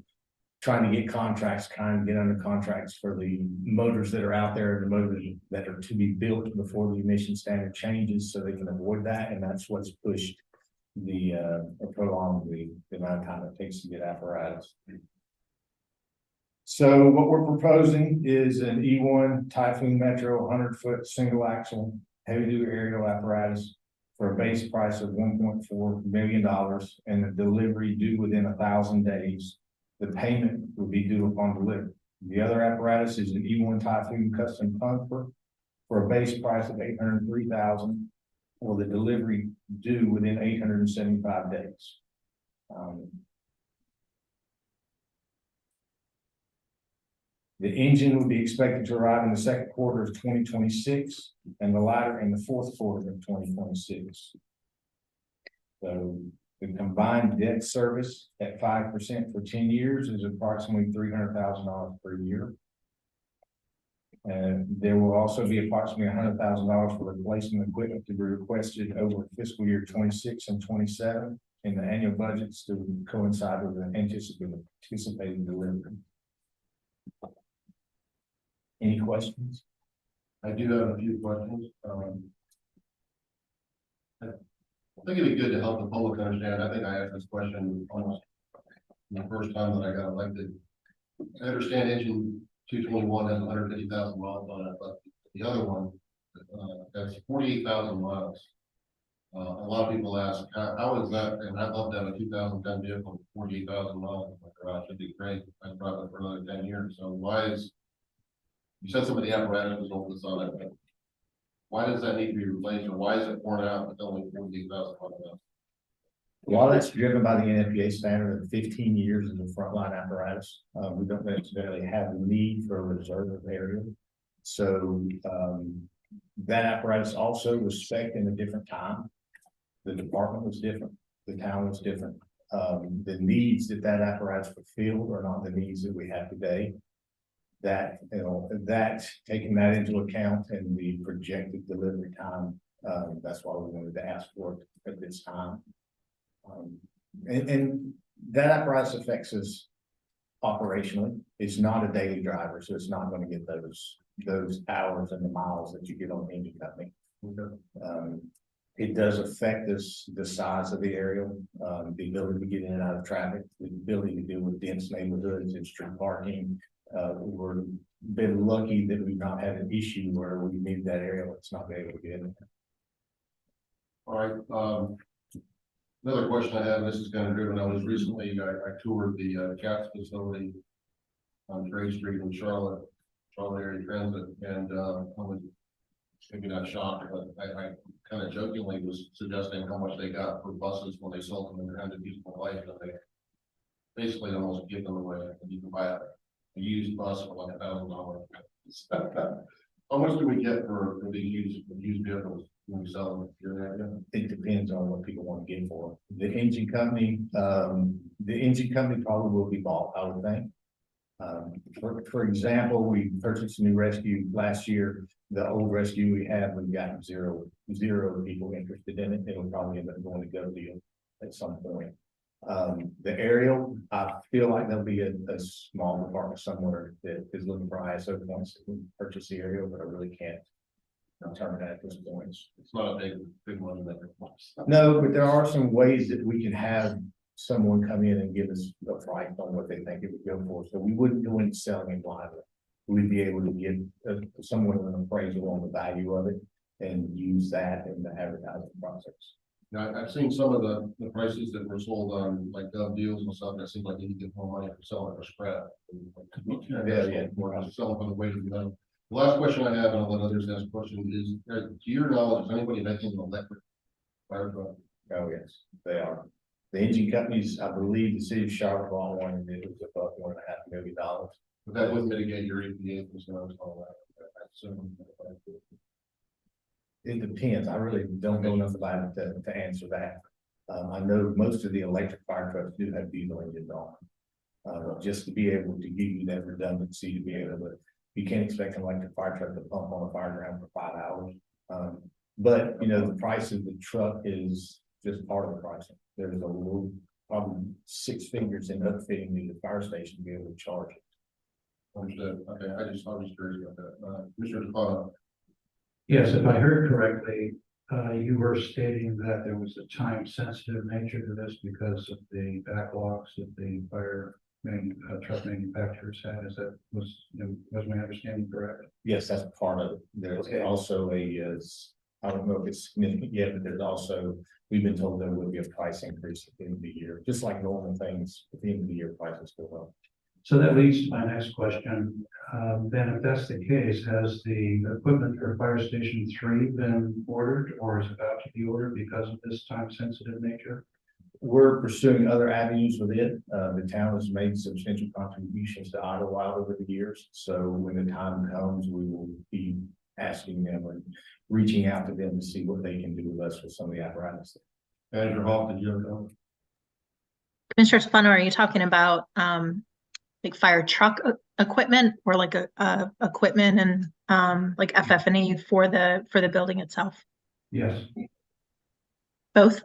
trying to get contracts, kind of get under contracts for the motors that are out there, the motors that are to be built before the emission standard changes, so they can avoid that. And that's what's pushed prolonged the amount of time it takes to get apparatus. So what we're proposing is an E1 Typhoon Metro 100-foot single axle heavy duty aerial apparatus for a base price of $1.4 million and the delivery due within 1,000 days. The payment will be due upon delivery. The other apparatus is an E1 Typhoon custom pumper for a base price of $803,000, or the delivery due within 875 days. The engine will be expected to arrive in the second quarter of 2026 and the latter in the fourth quarter of 2026. So the combined debt service at 5% for 10 years is approximately $300,000 per year. And there will also be approximately $100,000 for replacement equipment to be requested over fiscal year 26 and 27 in the annual budgets to coincide with the anticipated delivery. Any questions? I do have a few questions. I think it'd be good to help the public understand. I think I asked this question almost the first time that I got elected. I understand engine 221 has 150,000 miles on it, but the other one, that's 48,000 miles. A lot of people ask, how is that? And I'd love to have a 2010 vehicle with 48,000 miles in my garage. It'd be great. I'd drive it for another 10 years. So why is, you said some of the apparatus was over on it, but why does that need to be replaced, or why is it worn out with only 48,000 miles? While that's driven by the NFPA standard of 15 years as a frontline apparatus, we don't necessarily have the need for a reserve area. So that apparatus also was spec'd in a different time. The department was different. The town was different. The needs that apparatus fulfilled are not the needs that we have today. That, taking that into account and the projected delivery time, that's why we wanted to ask for it at this time. And that apparatus affects us operationally. It's not a daily driver, so it's not going to get those those hours and the miles that you get on the engine company. It does affect the size of the area, the ability to get in and out of traffic, the ability to deal with dense neighborhoods and street parking. We're been lucky that we've not had an issue where we need that area, let's not be able to get in. All right, another question I have, this is kind of driven, I was recently, I toured the CATS facility on Trade Street in Charlotte area transit, and I was maybe not shocked, but I kind of jokingly was suggesting how much they got for buses when they sold them in their 100 people life, and they basically almost give them away, and you can buy a used bus for like $1,000. How much do we get for these used vehicles when we sell them? It depends on what people want to get for it. The engine company probably will be bought, I would think. For example, we purchased a new rescue last year. The old rescue we had, we've gotten zero people interested in it. It'll probably end up going to go deal at some point. The aerial, I feel like there'll be a small department somewhere that is looking for ISO points to purchase the aerial, but I really can't determine that at this point. It's not a big money maker. No, but there are some ways that we can have someone come in and give us a price on what they think it would go for. So we wouldn't go into selling it blindly. We'd be able to get someone an appraisal on the value of it and use that in the advertising process. Now, I've seen some of the prices that were sold on like Gov deals and stuff, and it seems like you can get more money for selling for spread. Yeah. More selling on the way to the money. The last question I have, and I'll let others ask questions, is to your knowledge, is anybody making an electric fire truck? Oh, yes, they are. The engine companies, I believe the city of Charlotte bought one and it was about $1.5 million. But that would mitigate your EPA concerns and all that. I assume. It depends. I really don't know enough about it to answer that. I know most of the electric fire trucks do have diesel engines on. Just to be able to give you that redundancy to be able to, you can't expect an electric fire truck to pump on a fire ground for 5 hours. But you know, the price of the truck is just part of the pricing. There's a little, probably 6 figures in upfitting the fire station to be able to charge it. Understood. Okay, I was curious about that. Mr. DePaulo. Yes, if I heard correctly, you were stating that there was a time-sensitive nature to this because of the backlogs that the truck manufacturers had. Was my understanding correct? Yes, that's part of it. There's also I don't know if it's significant yet, but there's also, we've been told there will be a price increase at the end of the year, just like normal things. At the end of the year, prices go up. So that leads to my next question. Then if that's the case, has the equipment for Fire Station 3 been ordered or is about to be ordered because of this time-sensitive nature? We're pursuing other avenues with it. The town has made substantial contributions to Idlewild over the years. So when the time comes, we will be asking them and reaching out to them to see what they can do with us with some of the apparatus. Manager Hall, did you have a comment? Commissioner Stefano, are you talking about like fire truck equipment or like a equipment and like FF&E for the building itself? Yes. Both?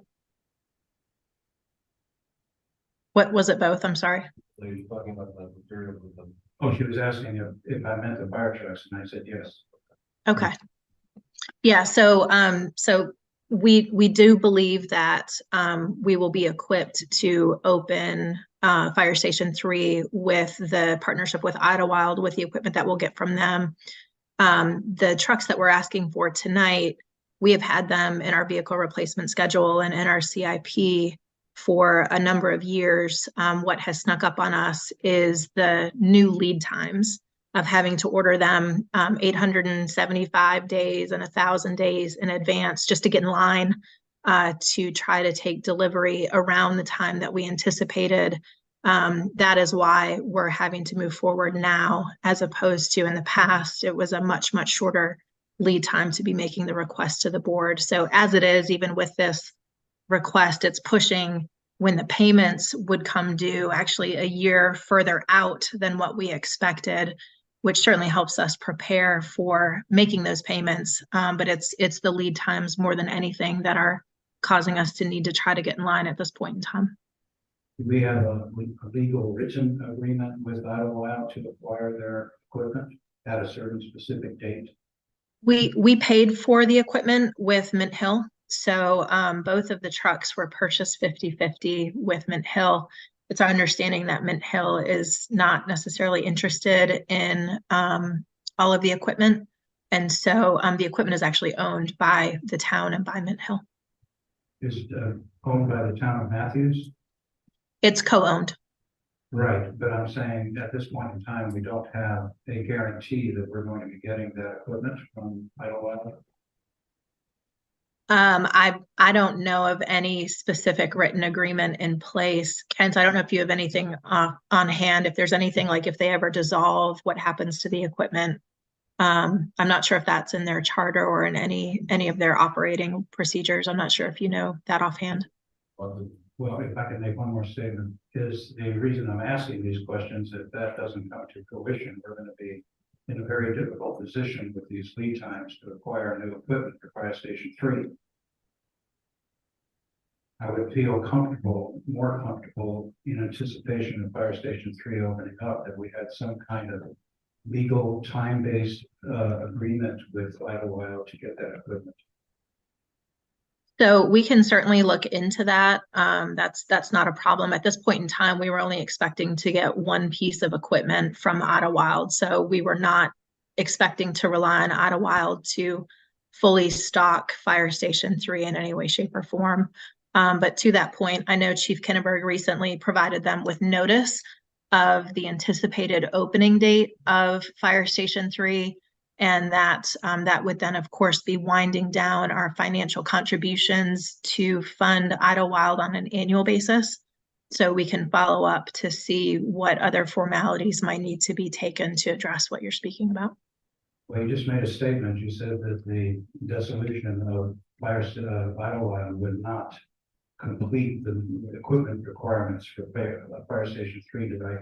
What was it both? I'm sorry. So you're talking about the material with them. Oh, she was asking if I meant the fire trucks and I said yes. Okay. Yeah, so we do believe that we will be equipped to open Fire Station 3 with the partnership with Idlewild, with the equipment that we'll get from them. The trucks that we're asking for tonight, we have had them in our vehicle replacement schedule and in our CIP for a number of years. What has snuck up on us is the new lead times of having to order them 875 days and 1,000 days in advance just to get in line to try to take delivery around the time that we anticipated. That is why we're having to move forward now, as opposed to in the past, it was a much, much shorter lead time to be making the request to the board. So as it is, even with this request, it's pushing when the payments would come due actually a year further out than what we expected, which certainly helps us prepare for making those payments. But it's the lead times more than anything that are causing us to need to try to get in line at this point in time. Do we have a legal written agreement with Idlewild to acquire their equipment? at a certain specific date? We paid for the equipment with Mint Hill. So both of the trucks were purchased 50-50 with Mint Hill. It's our understanding that Mint Hill is not necessarily interested in all of the equipment. And so the equipment is actually owned by the town and by Mint Hill. Is it owned by the town of Matthews? It's co-owned. Right, but I'm saying at this point in time, we don't have a guarantee that we're going to be getting that equipment from Idlewild. I don't know of any specific written agreement in place. Kent, I don't know if you have anything on hand, if there's anything like if they ever dissolve, what happens to the equipment. I'm not sure if that's in their charter or in any of their operating procedures. I'm not sure if you know that offhand. Well, if I can make one more statement, is the reason I'm asking these questions, if that doesn't come to fruition, we're going to be in a very difficult position with these lead times to acquire new equipment for Fire Station 3. I would feel more comfortable in anticipation of Fire Station 3 opening up, that we had some kind of legal time-based agreement with Idlewild to get that equipment. So we can certainly look into that. That's not a problem. At this point in time, we were only expecting to get one piece of equipment from Idlewild. So we were not expecting to rely on Idlewild to fully stock Fire Station 3 in any way, shape, or form. But to that point, I know Chief Kinneberg recently provided them with notice of the anticipated opening date of Fire Station 3. And that would then, of course, be winding down our financial contributions to fund Idlewild on an annual basis. So we can follow up to see what other formalities might need to be taken to address what you're speaking about. Well, you just made a statement. You said that the dissolution of Idlewild would not complete the equipment requirements for Fire Station 3. Did I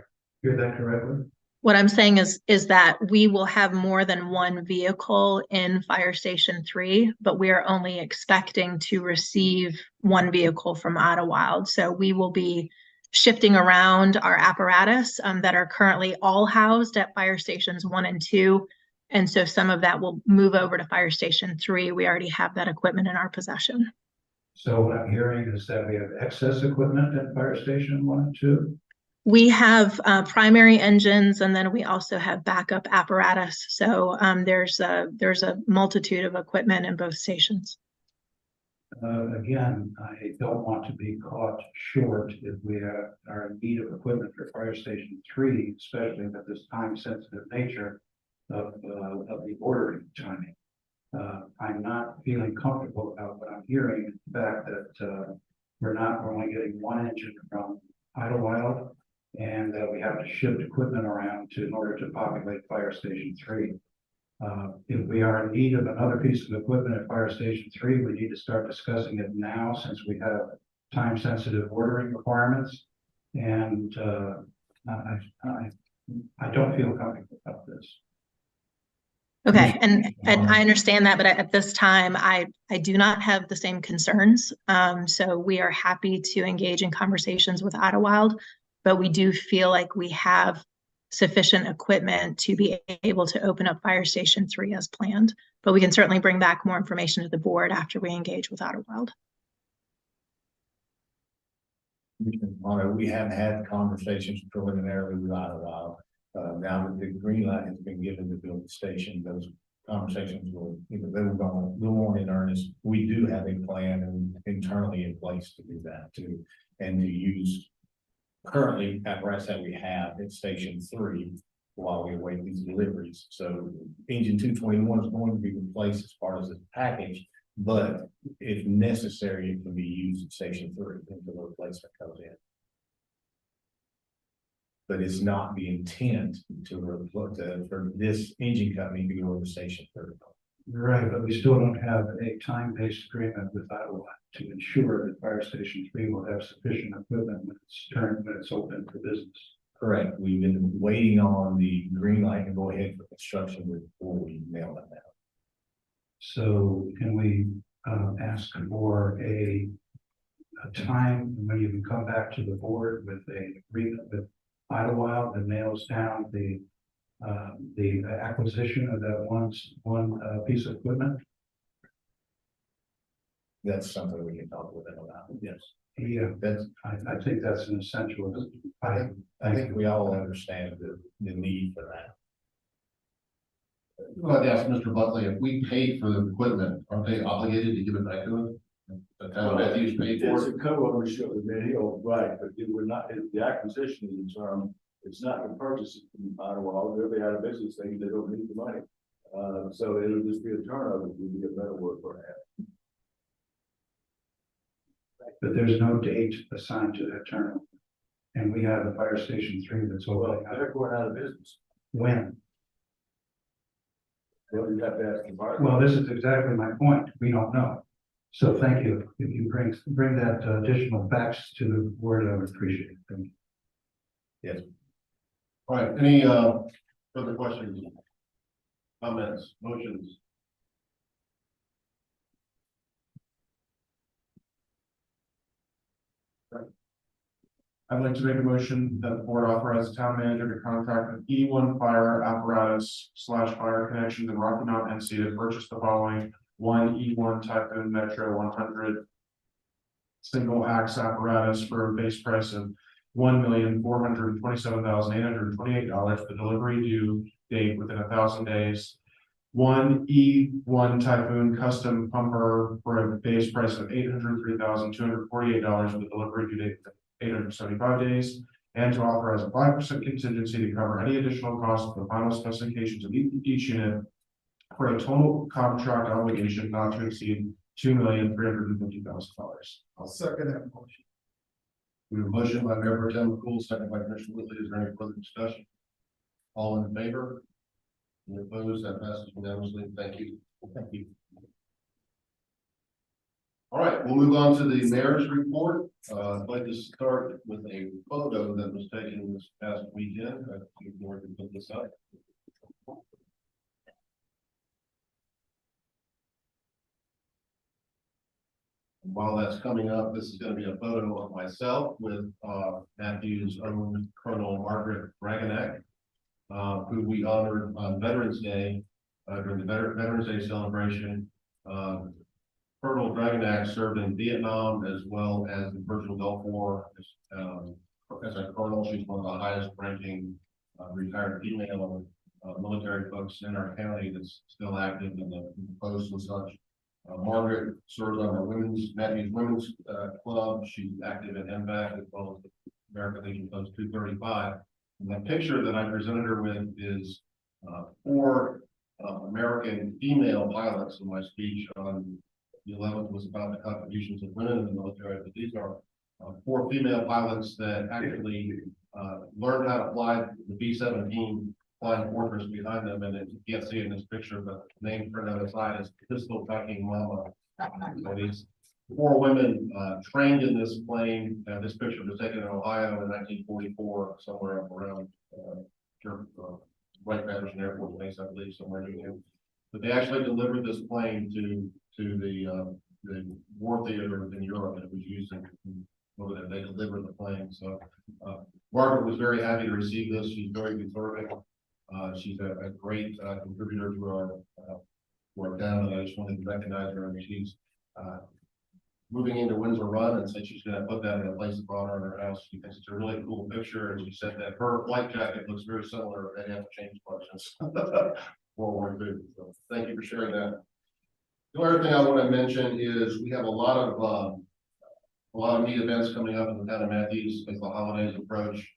hear that correctly? What I'm saying is that we will have more than one vehicle in Fire Station 3, but we are only expecting to receive one vehicle from Idlewild. So we will be shifting around our apparatus that are currently all housed at Fire Stations 1 and 2. And so some of that will move over to Fire Station 3. We already have that equipment in our possession. So what I'm hearing is that we have excess equipment at Fire Station 1 and 2. We have primary engines, and then we also have backup apparatus. So there's a multitude of equipment in both stations. Again, I don't want to be caught short if we are in need of equipment for Fire Station 3, especially with this time-sensitive nature of the ordering timing. I'm not feeling comfortable about what I'm hearing. The fact that we're only getting one engine from Idlewild, and that we have to shift equipment around in order to populate Fire Station 3. If we are in need of another piece of equipment at Fire Station 3, we need to start discussing it now, since we have time-sensitive ordering requirements. And I don't feel comfortable about this. Okay, and I understand that, but at this time, I do not have the same concerns. So we are happy to engage in conversations with Idlewild, but we do feel like we have sufficient equipment to be able to open up Fire Station 3 as planned. But we can certainly bring back more information to the board after we engage with Idlewild. We have had conversations preliminarily with Idlewild. Now that the green light has been given to build the station, those conversations will, they will go on in earnest. We do have a plan and internally in place to do that too, and to use currently apparatus that we have at Station 3 while we await these deliveries. So engine 221 is going to be replaced as part of this package, but if necessary, it can be used at Station 3 until the replacement comes in. But it's not the intent for this engine company to go over Station 3. Right, but we still don't have a time-based agreement with Idlewild to ensure that Fire Station 3 will have sufficient equipment when it's open for business. Correct. We've been waiting on the green light to go ahead for construction before we nail that down. So can we ask for a time when you can come back to the board with an agreement with Idlewild that nails down the the acquisition of that one piece of equipment. That's something we can talk with them about. Yes. Yeah, That's, I think that's an essential. I think we all understand the need for that. Well, I'd ask Mr. Buckley, if we paid for the equipment, aren't they obligated to give it back to us? The town Matthews paid for It's it. a co-ownership with Mid Hill, right, but it would not, the acquisition is the term, it's not the purchase from Ottawa, they'll be out of business, they don't need the money. So it'll just be a turnover, would be a better word for that. But there's no date assigned to that term. And we have the fire station 3 that's opening up. They're going out of business. When? Well, you have to ask the fire. Well, this is exactly my point. We don't know. So thank you. If you bring that additional facts to the board, I would appreciate it. Thank you. Yes. All right, any further questions? Comments, motions? I'd like to make a motion that the board authorize the town manager to contract with E1 Fire Apparatus / Fire Connections in Rocky Mount, NC to purchase the following: one E1 Typhoon Metro 100 single axe apparatus for a base price of $1,427,828. The delivery due date within 1,000 days. One E1 Typhoon custom pumper for a base price of $803,248 with a delivery due date within 875 days, and to authorize a 5% contingency to cover any additional costs of the final specifications of each unit for a total contract obligation not to exceed $2,350,000. I'll second that motion. We have a motion by Mayor Pro Tem McCool, second by Commissioner Whitley. Is there any further discussion? All in favor? Any opposed? That passes unanimously. Thank you. Thank you. All right, we'll move on to the mayor's report. I'd like to start with a photo that was taken this past weekend. I think the board can put this up. While that's coming up, this is going to be a photo of myself with Matthew's own Colonel Margaret Dragonek, who we honored on Veterans Day during the Veterans Day celebration. Colonel Dragonek served in Vietnam as well as the Persian Gulf War as a colonel. She's one of the highest ranking retired female military folks in our county that's still active in the post and such. Margaret serves on the Matthews Women's Club. She's active in MVAC as well as the American Legion Post 235. And the picture that I presented her with is 4 American female pilots in my speech on the 11th was about the contributions of women in the military, but these are 4 female pilots that actually learned how to fly the B-17 flying fortress behind them, and you can't see it in this picture, but the name printed on the side is Pistol Packing Mama. So these 4 women trained in this plane. This picture was taken in Ohio in 1944, somewhere up around White Patterson Air Force Base, I believe, somewhere near here. But they actually delivered this plane to the war theater in Europe, and it was used over there. They delivered the plane. So Margaret was very happy to receive this. She's very deserving. She's a great contributor to our town, and I just wanted to recognize her. And she's moving into Windsor Run, and said she's going to put that in a place of honor in her house. She thinks it's a really cool picture, and she said that her flight jacket looks very similar. They have to change questions. World War II. So thank you for sharing that. The other thing I want to mention is we have a lot of neat events coming up in the town of Matthews as the holidays approach,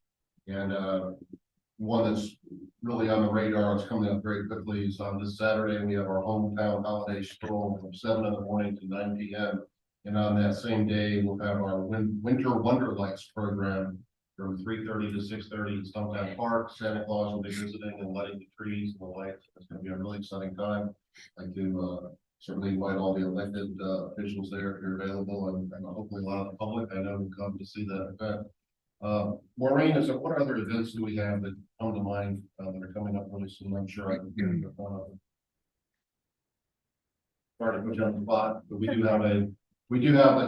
and one that's really on the radar, it's coming up very quickly, is on this Saturday. We have our hometown holiday stroll from 7 in the morning to 9 p.m. And on that same day, we'll have our Winter Wonderlights program from 3:30 to 6:30 in Stumptown Park. Santa Claus will be visiting and lighting the trees and the lights. It's going to be a really exciting time. I'd like to certainly invite all the elected officials there if you're available, and hopefully a lot of the public I know will come to see that event. Maureen, what other events do we have that come to mind that are coming up really soon? I'm sure I can get into one of them. Sorry to put you on the spot, but we do have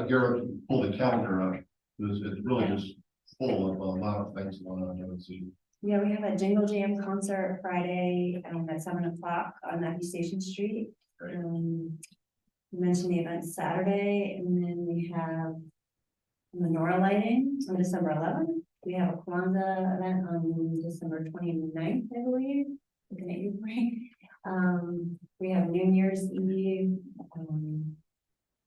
here, pull the calendar up. It's really just full of a lot of things going on. Let's see. Yeah, we have a Jingle Jam concert Friday, at 7 o'clock on Matthew Station Street. Great. You mentioned the event Saturday, and then we have menorah lighting on December 11th. We have a Kwanzaa event on December 29th, I believe. Looking at you, Frank. We have New Year's Eve, on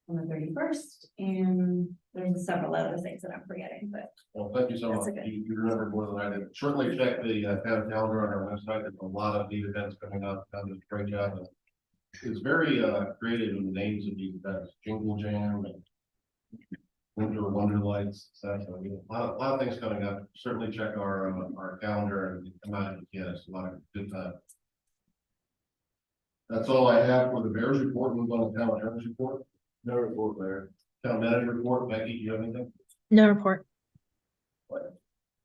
the 31st, and there's several other things that I'm forgetting, but Well, thank you so That's much. okay. You remember more than I did. Certainly check the town calendar on our website. There's a lot of neat events coming up. Done a great job. And it's very creative in the names of these events. Jingle Jam and Winter Wonder Lights, stuff. So, a lot of things coming up. Certainly check our calendar and come out if you can. It's a lot of good time. That's all I have for the Bears report. Move on to town attorney's report. No report there. Town manager report. Becky, do you have anything? No report.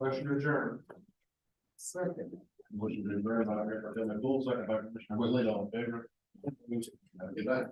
Motion to adjourn. Second. Motion to adjourn by Mayor Pro Tem Gould, second by Commissioner Whitley, all in favor? Have a good night.